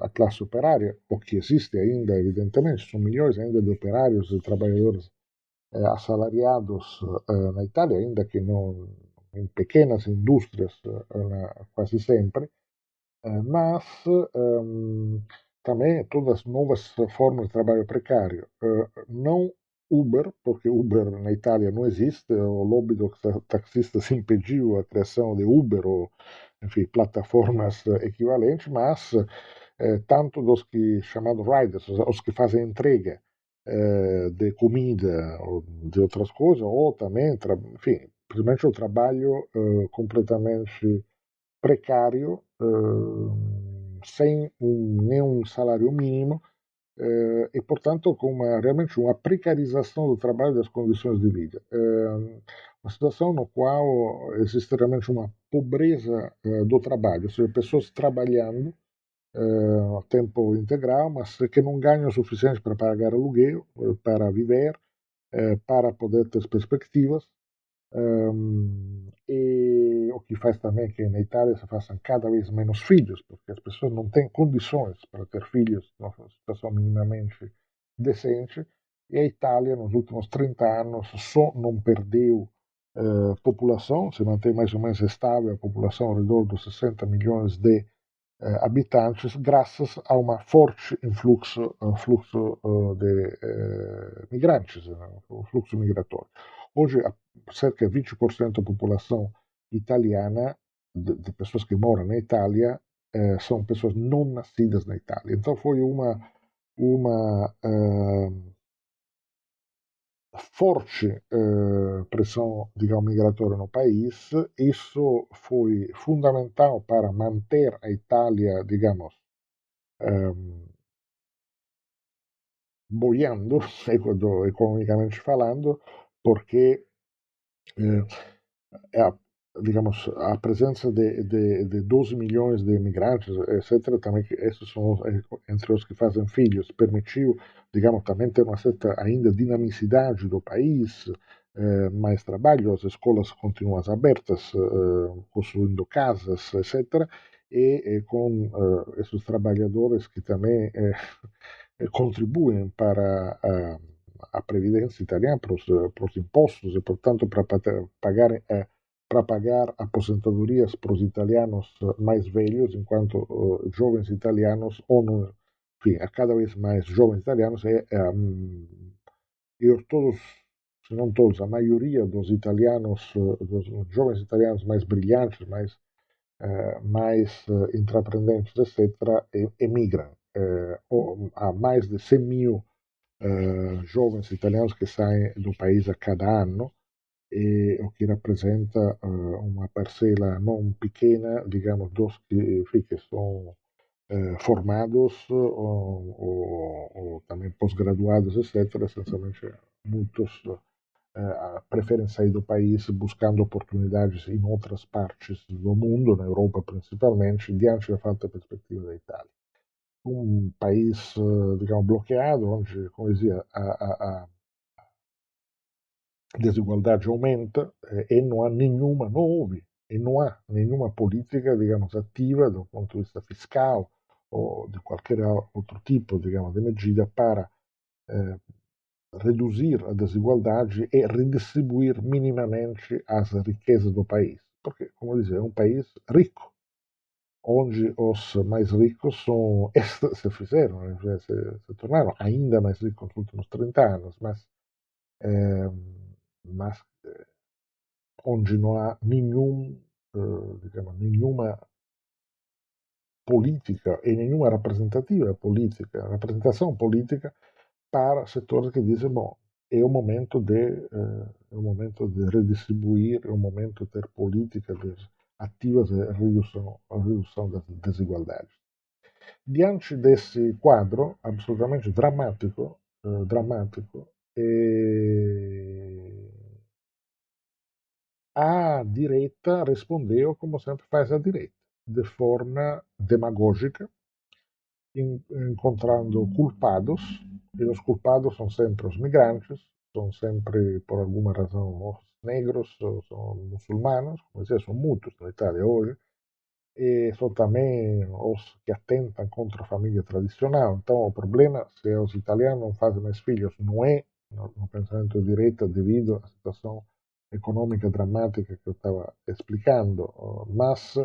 a classe operária, o que existe ainda, evidentemente, são milhões ainda de operários e trabalhadores assalariados na Itália, ainda que não em pequenas indústrias quase sempre, mas também todas as novas formas de trabalho precário. Não Uber, porque Uber na Itália não existe, o lobby dos taxistas impediu a criação de Uber ou, enfim, plataformas equivalentes, mas tanto dos que chamados riders, os que fazem entrega de comida ou de outras coisas, ou também, enfim, principalmente o trabalho completamente precário, sem nenhum salário mínimo, e, portanto, com realmente uma precarização do trabalho e das condições de vida. Uma situação no qual existe realmente uma pobreza do trabalho, ou seja, pessoas trabalhando a tempo integral, mas que não ganham o suficiente para pagar aluguel, para viver, para poder ter perspectivas. E o que faz também que na Itália se façam cada vez menos filhos, porque as pessoas não têm condições para ter filhos numa situação minimamente decente, e a Itália nos últimos 30 anos só não perdeu população, se mantém mais ou menos estável a população ao redor dos 60 milhões de habitantes, graças a um forte fluxo de migrantes, o fluxo migratório. Hoje, cerca de 20% da população italiana, de pessoas que moram na Itália, são pessoas não nascidas na Itália. Então foi uma forte pressão, digamos, migratória no país. Isso foi fundamental para manter a Itália, digamos, boiando, economicamente falando, porque digamos, a presença de 12 milhões de imigrantes, etc., também, esses são entre os que fazem filhos, permitiu, digamos, também ter uma certa ainda dinamicidade do país, mais trabalho, as escolas continuam abertas, construindo casas, etc., e com esses trabalhadores que também contribuem para a previdência italiana, para os impostos e, portanto, para pagar aposentadorias para os italianos mais velhos, enquanto jovens italianos, ou não, enfim, a cada vez mais jovens italianos, e todos, se não todos, a maioria dos italianos, dos jovens italianos mais brilhantes, mais intraprendentes, etc., emigram. Há mais de 100 mil jovens italianos que saem do país a cada ano, o que rappresenta uma parcela não pequena, digamos, dos que são formados ou também pós-graduados, etc. Essencialmente, muitos preferem sair do país buscando oportunidades em outras partes do mundo, na Europa principalmente, diante da falta de perspectiva da Itália. Um país, digamos, bloqueado, onde, como dizia, a desigualdade aumenta e não há nenhuma, não houve, e não há nenhuma política, digamos, ativa do ponto de vista fiscal ou de qualquer outro tipo, digamos, de medida para reduzir a desigualdade e redistribuir minimamente as riquezas do país. Porque, como eu dizia, é um país rico, onde os mais ricos se fizeram, se tornaram ainda mais ricos nos últimos 30 anos, mas onde não há digamos, nenhuma política e nenhuma representação política para setores que dizem, bom, é o momento de redistribuir, é o momento de ter políticas ativas de redução das desigualdades. Diante desse quadro absolutamente dramático, dramático. E a direita respondeu como sempre faz a direita, de forma demagógica, encontrando culpados, e os culpados são sempre os migrantes, são sempre, por alguma razão, os negros, são muçulmanos, como dizia, são muitos na Itália hoje, e são também os que atentam contra a família tradicional. Então, o problema, se os italianos não fazem mais filhos, não é no pensamento de direita devido à situação econômica dramática que eu estava explicando, mas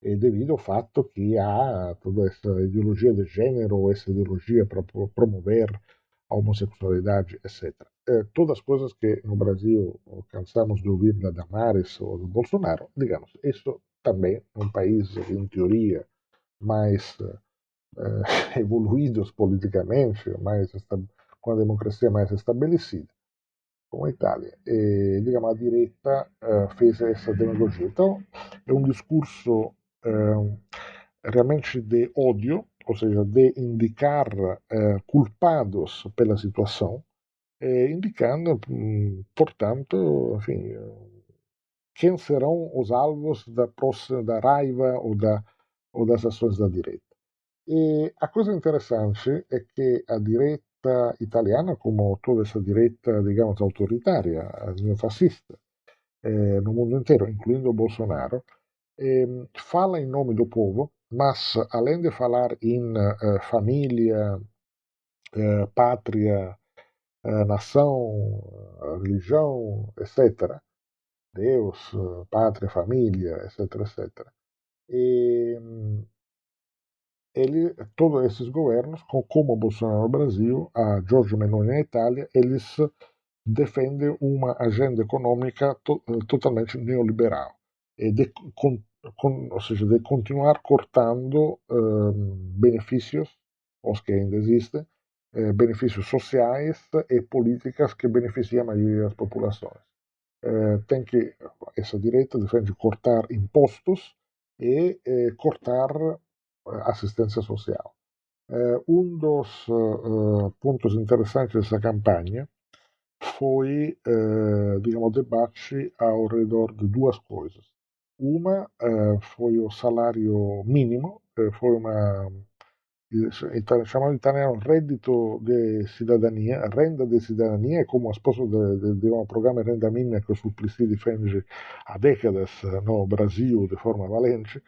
é devido ao fatto que há toda essa ideologia de gênero, essa ideologia para promover a homossexualidade, etc. Todas as coisas que no Brasil cansamos de ouvir da Damares ou do Bolsonaro, digamos, isso também num país, em teoria, mais evoluídos politicamente, com a democracia mais estabelecida, como a Itália. E, digamos, a direita fez essa demagogia. Então, é um discurso realmente de ódio, ou seja, de indicar culpados pela situação, indicando, portanto, enfim, quem serão os alvos da raiva ou das ações da direita. E a coisa interessante é que a direita italiana, como toda essa direita, digamos, autoritária, neofascista, no mundo inteiro, incluindo o Bolsonaro, fala em nome do povo, mas além de falar em família, pátria, nação, religião, etc., Deus, pátria, família, etc., etc., e todos esses governos, como o Bolsonaro no Brasil, a Giorgia Meloni na Itália, eles defendem uma agenda econômica totalmente neoliberal, ou seja, de continuar cortando benefícios, os que ainda existem, benefícios sociais e políticas que beneficiam a maioria das populações. Essa direita defende cortar impostos e cortar assistência social. Um dos pontos interessantes dessa campanha foi, digamos, o debate ao redor de duas coisas. Uma foi o salário mínimo, foi uma chamado em italiano reddito de cidadania, renda de cidadania, como a sposto de programa renda mínima que o Suplicy defende há décadas no Brasil de forma valente.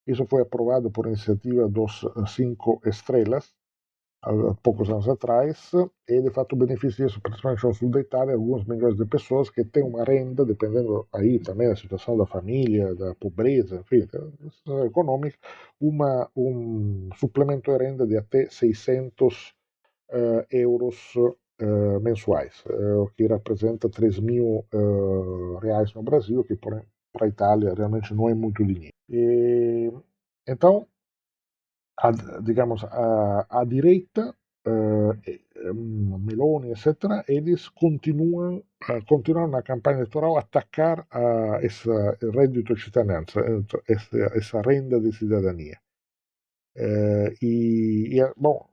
Isso foi aprovado por iniciativa dos 5 estrelas, há poucos anos atrás, e de fato beneficia isso, principalmente no sul da Itália, alguns milhões de pessoas que têm uma renda, dependendo aí também da situação da família, da pobreza, enfim, da situação econômica, um suplemento de renda de até 600 euros mensuais, o que representa 3.000 reais no Brasil, que para a Itália realmente não é muito dinheiro. Então, digamos, a direita, Meloni, etc., eles continuam na campanha eleitoral a atacar esse reddito de cittadinanza, essa renda de cidadania. Bom,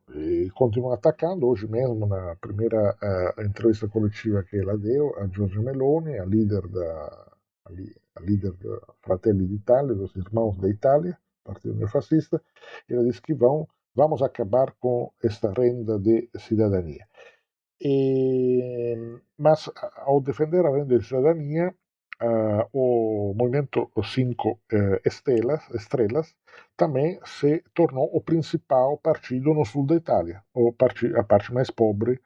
continuam atacando. Hoje mesmo, na primeira entrevista coletiva que ela deu, a Giorgia Meloni, a líder da Fratelli d'Italia, dos Irmãos da Itália, partido neofascista, ela disse que vamos acabar com esta renda de cidadania. Mas, ao defender a renda de cidadania, o Movimento 5 Estrelas também se tornou o principal partido no sul da Itália, a parte mais pobre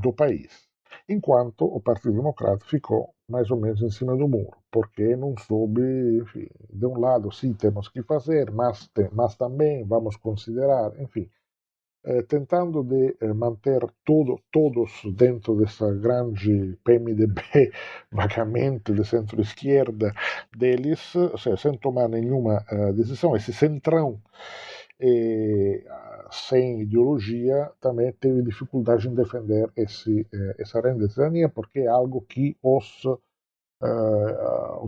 do país. Enquanto o Partido Democrata ficou mais ou menos em cima do muro, porque não soube, enfim, de um lado sim temos que fazer, mas também vamos considerar, enfim, tentando de manter todos dentro dessa grande PMDB vagamente de centro-esquerda deles, ou seja, sem tomar nenhuma decisão. Esse centrão sem ideologia também teve dificuldade em defender essa renda de cidadania, porque é algo que os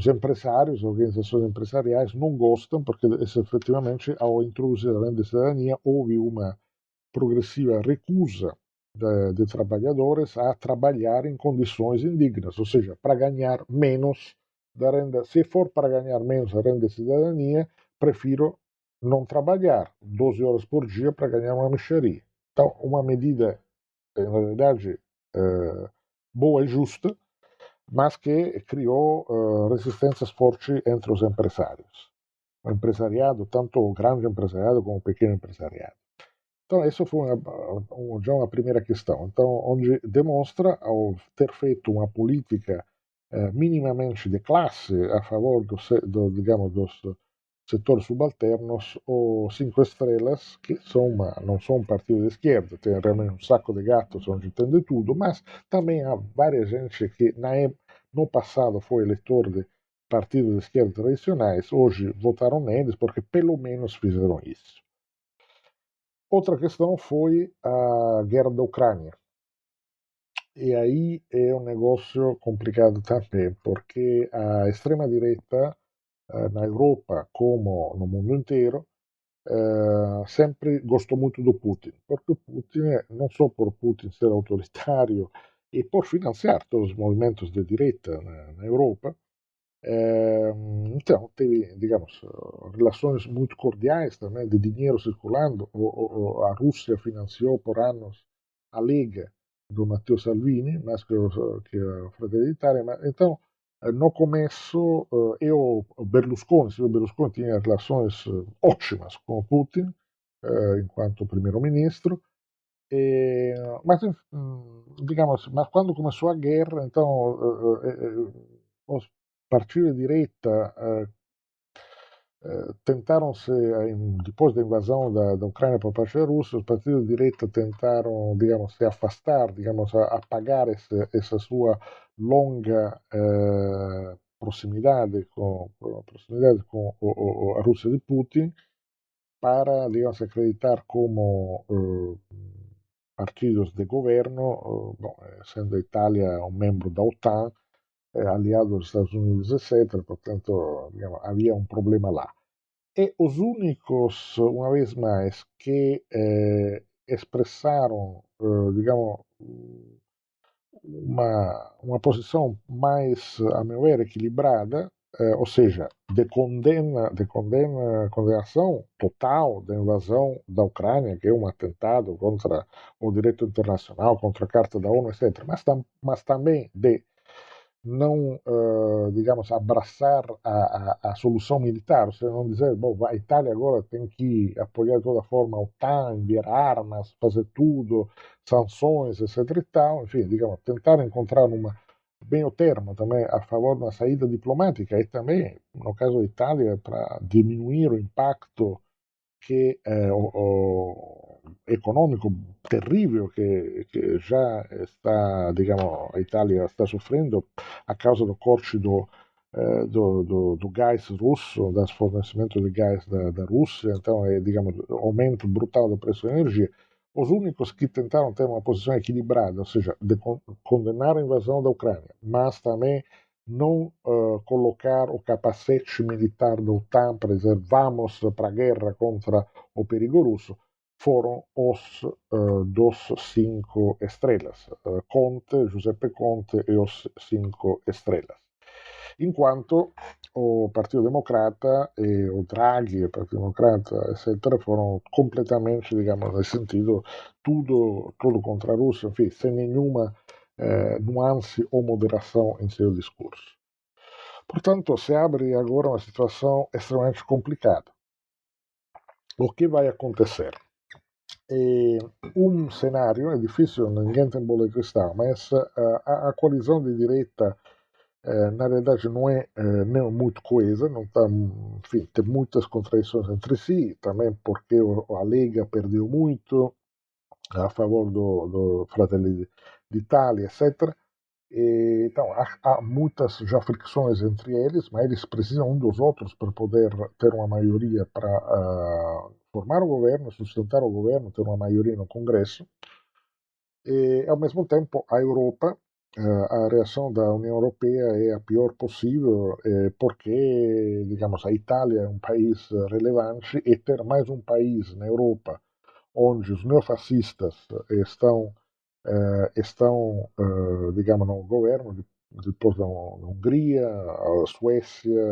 empresários, organizações empresariais não gostam, porque efetivamente ao introduzir a renda de cidadania houve uma progressiva recusa de trabalhadores a trabalhar em condições indignas, ou seja, para ganhar menos da renda. Se for para ganhar menos da renda de cidadania, prefiro não trabalhar 12 horas por dia para ganhar uma mixaria. Então, uma medida, na verdade, boa e justa, mas que criou resistências fortes entre os empresários. O empresariado, tanto o grande empresariado como o pequeno empresariado. Então, essa foi já uma primeira questão. Então, onde demonstra, ao ter feito uma política minimamente de classe a favor digamos, dos setores subalternos, os Cinco Estrelas, que não são um partido de esquerda, tem realmente um saco de gatos onde tem de tudo, mas também há várias gente que no passado foi eleitor de partidos de esquerda tradicionais, hoje votaram neles porque pelo menos fizeram isso. Outra questão foi a guerra da Ucrânia. E aí é um negócio complicado também, porque a extrema-direita, na Europa como no mundo inteiro, sempre gostou muito do Putin, porque o Putin, não só por Putin ser autoritário e por financiar todos os movimentos de direita na Europa, então teve, digamos, relações muito cordiais também, de dinheiro circulando. A Rússia financiou por anos a Lega do Matteo Salvini, mais que a Fratelli d'Italia. Então, no começo, o Silvio Berlusconi tinha relações ótimas com o Putin, enquanto primeiro-ministro, digamos, mas quando começou a guerra, então os partidos de direita tentaram-se, depois da invasão da Ucrânia por parte da Rússia, os partidos de direita tentaram, digamos, se afastar, digamos, apagar essa sua longa proximidade com a Rússia de Putin, para, digamos, acreditar como partidos de governo, sendo a Itália um membro da OTAN, aliado dos Estados Unidos, etc. Portanto, digamos, havia um problema lá. E os únicos, uma vez mais, que expressaram, digamos, uma posição mais, a meu ver, equilibrada, ou seja, de condenação total da invasão da Ucrânia, que é um atentado contra o direito internacional, contra a Carta da ONU, etc., mas também de não, digamos, abraçar a solução militar, ou seja, não dizer, bom, a Itália agora tem que apoiar de toda forma a OTAN, enviar armas, fazer tudo, sanções, etc. e tal, enfim, digamos, tentar encontrar bem o termo também a favor de uma saída diplomática e também, no caso da Itália, para diminuir o impacto que econômico terrível que já está, digamos, a Itália está sofrendo a causa do corte do gás russo, do fornecimento de gás da Rússia, então é, digamos, aumento brutal do preço da energia. Os únicos que tentaram ter uma posição equilibrada, ou seja, de condenar a invasão da Ucrânia, mas também não colocar o capacete militar da OTAN para dizer vamos para a guerra contra o perigo russo, foram os dos Cinco Estrelas, Giuseppe Conte e os Cinco Estrelas. Enquanto o Partido Democrata e o Draghi, o Partido Democrata, etc., foram completamente, digamos, nesse sentido, tudo contra a Rússia, enfim, sem nenhuma nuance ou moderação em seu discurso. Portanto, se abre agora uma situação extremamente complicada. O que vai acontecer? Um cenário, é difícil, ninguém tem bola de cristal, mas a coalizão de direita, na realidade, não é nem muito coesa, não tá, enfim, tem muitas contradições entre si, também porque a Lega perdeu muito a favor do Fratelli d'Italia, etc. Então, há muitas já fricções entre eles, mas eles precisam um dos outros para poder ter uma maioria para formar o governo, sustentar o governo, ter uma maioria no Congresso. E, ao mesmo tempo, a Europa, a reação da União Europeia é a pior possível, porque, digamos, a Itália é um país relevante e ter mais um país na Europa onde os neofascistas estão estão, digamos, no governo, depois da Hungria, a Suécia,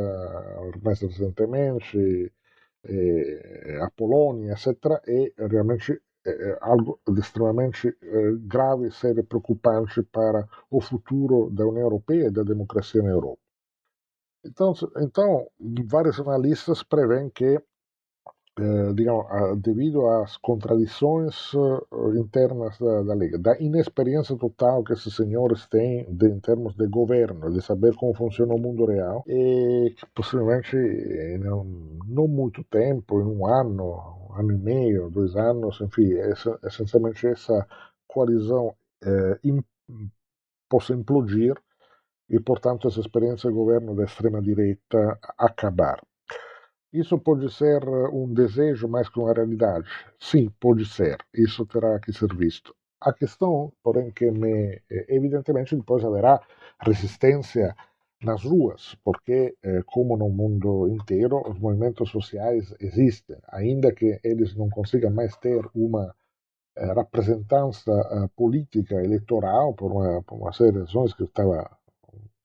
mais recentemente, a Polônia, etc., é realmente algo de extremamente grave e sério e preocupante para o futuro da União Europeia e da democracia na Europa. Então vários analistas prevêem que, digamos, devido às contradições internas da Liga, da inexperiência total que esses senhores têm em termos de governo, de saber como funciona o mundo real, e que possivelmente não muito tempo, em um ano e meio, 2 anos, enfim, essencialmente essa coalizão possa implodir e, portanto, essa experiência de governo da extrema-direita acabar. Isso pode ser um desejo mais que uma realidade? Sim, pode ser. Isso terá que ser visto. A questão, porém, que evidentemente depois haverá resistência nas ruas, porque, como no mundo inteiro, os movimentos sociais existem, ainda que eles não consigam mais ter uma rappresentanza politica eleitoral, por uma série de razões que eu estava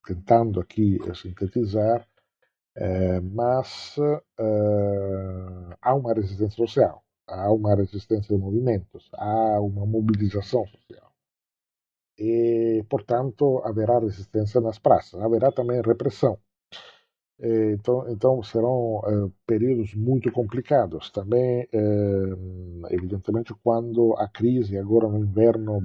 tentando aqui sintetizar, mas há uma resistência social, há uma resistência de movimentos, há uma mobilização social. E, portanto, haverá resistência nas praças, haverá também repressão. Então serão períodos muito complicados. Também, evidentemente, quando a crise agora no inverno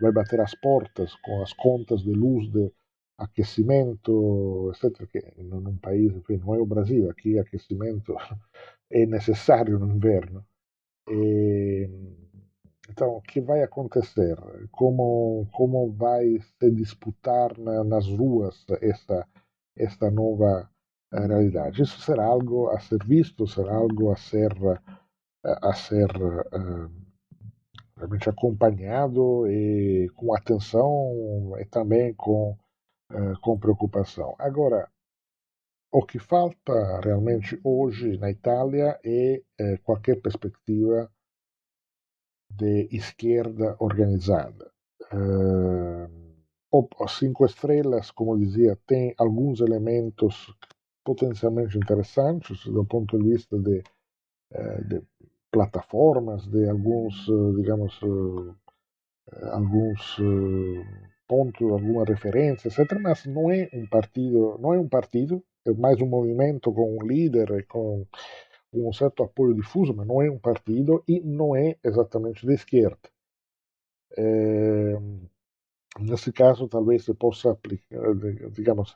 vai bater as portas com as contas de luz, de aquecimento, etc., que num país, enfim, não é o Brasil, aqui aquecimento é necessário no inverno. Então, o que vai acontecer? Como vai se disputar nas ruas esta nova realidade? Isso será algo a ser visto, será algo a ser realmente acompanhado e com atenção e também com preocupação. Agora, o que falta realmente hoje na Itália é qualquer perspectiva de esquerda organizada. O Cinco Estrelas, como dizia, tem alguns elementos potencialmente interessantes do ponto de vista de plataformas, de alguns, digamos, alguns pontos, alguma referência, etc. Mas não é um partido, é mais um movimento com um líder e com um certo apoio diffuso, ma non è un partito e non è esattamente di schierda. Nesse caso talvez se possa aplicar, digamos,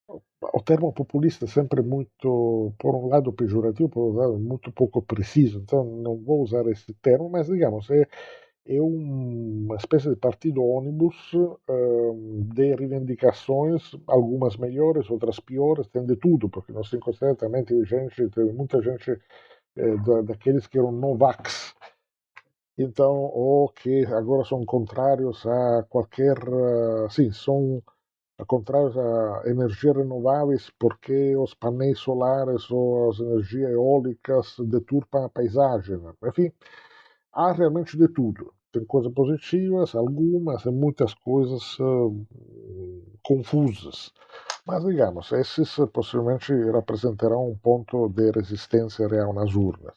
o termo populista é sempre muito, por um lado pejorativo, por outro lado muito pouco preciso, então não vou usar esse termo, mas digamos, é uma espécie de partido ônibus de reivindicações, algumas melhores, outras piores, tem de tudo, porque no 5 Estrelas também teve muita gente daqueles que eram Novax, então, ou que agora são contrários a qualquer, sim, são contrários a energias renováveis porque os painéis solares ou as energias eólicas deturpam a paisagem. Enfim, há realmente de tudo. Tem coisas positivas, algumas, e muitas coisas confusas. Mas, digamos, esses possivelmente representarão um ponto de resistência real nas urnas.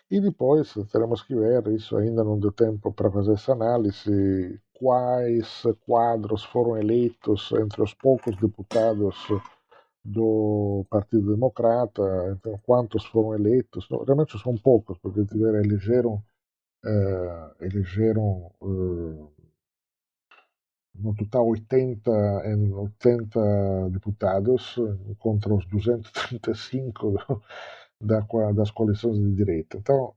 E depois teremos que ver, isso ainda não deu tempo para fazer essa análise, quais quadros foram eleitos entre os poucos deputados do Partido Democrata, então quantos foram eleitos, não, realmente são poucos, porque elegeram no total 80 deputados contra os 235 das coalições de direita. Então,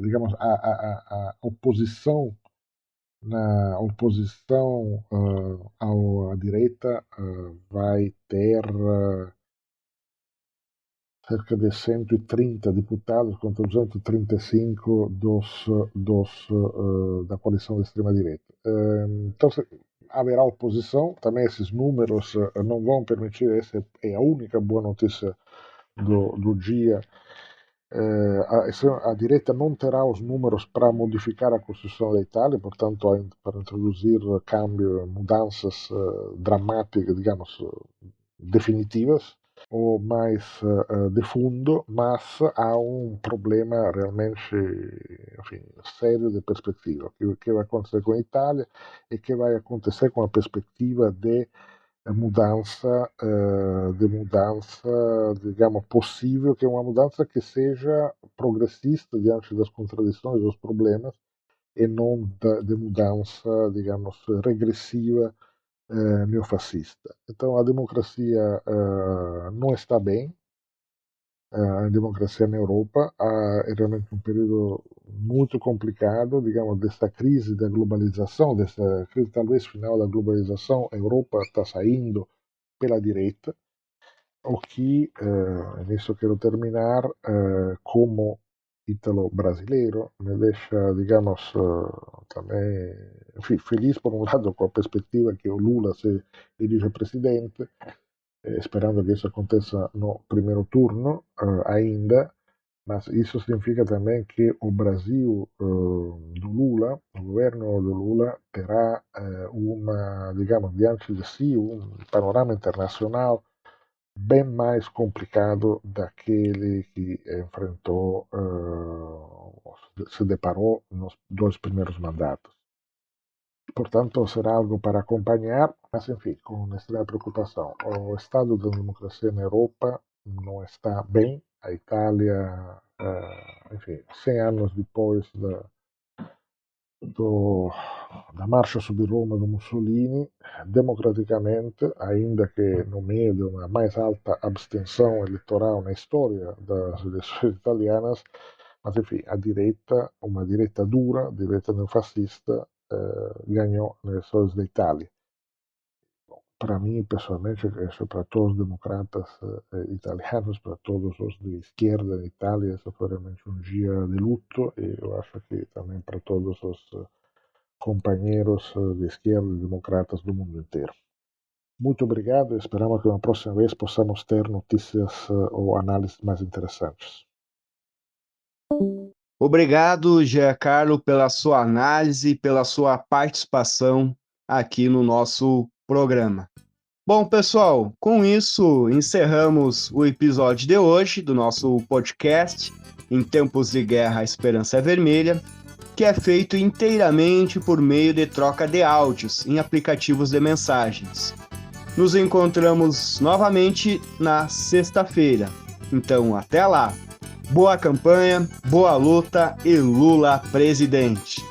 digamos, a oposição à direita vai ter cerca de 130 deputados contra 235 da coalição da extrema-direita. Então, haverá oposição, também esses números não vão permitir, essa é a única boa notícia do dia, A direita não terá os números para modificar a Constituição da Itália, portanto, para introduzir mudanças dramáticas, digamos, definitivas ou mais de fundo, mas há um problema realmente, enfim, sério de perspectiva. O que vai acontecer com a Itália e que vai acontecer com a perspectiva de mudança, digamos, possível, que é uma mudança que seja progressista diante das contradições, dos problemas, e não de mudança, digamos, regressiva, neofascista. Então a democracia não está bem, a democracia na Europa é realmente um período muito complicado, digamos, desta crise da globalização, dessa crise talvez final da globalização. A Europa está saindo pela direita, o que, nisso quero terminar, como ítalo-brasileiro, me deixa, digamos, também, enfim, feliz por um lado com a perspectiva que o Lula se dirige a presidente, esperando que isso aconteça no primeiro turno ainda, mas isso significa também que o Brasil do Lula, o governo do Lula, terá digamos, diante de si um panorama internacional bem mais complicado daquele que enfrentou, se deparou nos 2 primeiros mandatos. Portanto, será algo para acompanhar, mas enfim, com extrema preocupação. O estado da democracia na Europa não está bem. A Itália, enfim, 100 anos depois da marcha sobre Roma do Mussolini, democraticamente, ainda que no meio de uma mais alta abstenção eleitoral na história das eleições italianas, mas enfim, a direita, uma direita dura, direita neofascista, ganhou nas eleições da Itália. Para mim, pessoalmente, acho para todos os democratas italianos, para todos os de esquerda na Itália, isso foi realmente um dia de luto, e eu acho que também para todos os companheiros de esquerda e democratas do mundo inteiro. Muito obrigado e esperamos que na próxima vez possamos ter notícias ou análises mais interessantes. Obrigado, Giancarlo, pela sua análise e pela sua participação aqui no nosso programa. Bom, pessoal, com isso encerramos o episódio de hoje do nosso podcast Em Tempos de Guerra, a Esperança é Vermelha, que é feito inteiramente por meio de troca de áudios em aplicativos de mensagens. Nos encontramos novamente na sexta-feira. Então, até lá! Boa campanha, boa luta e Lula presidente!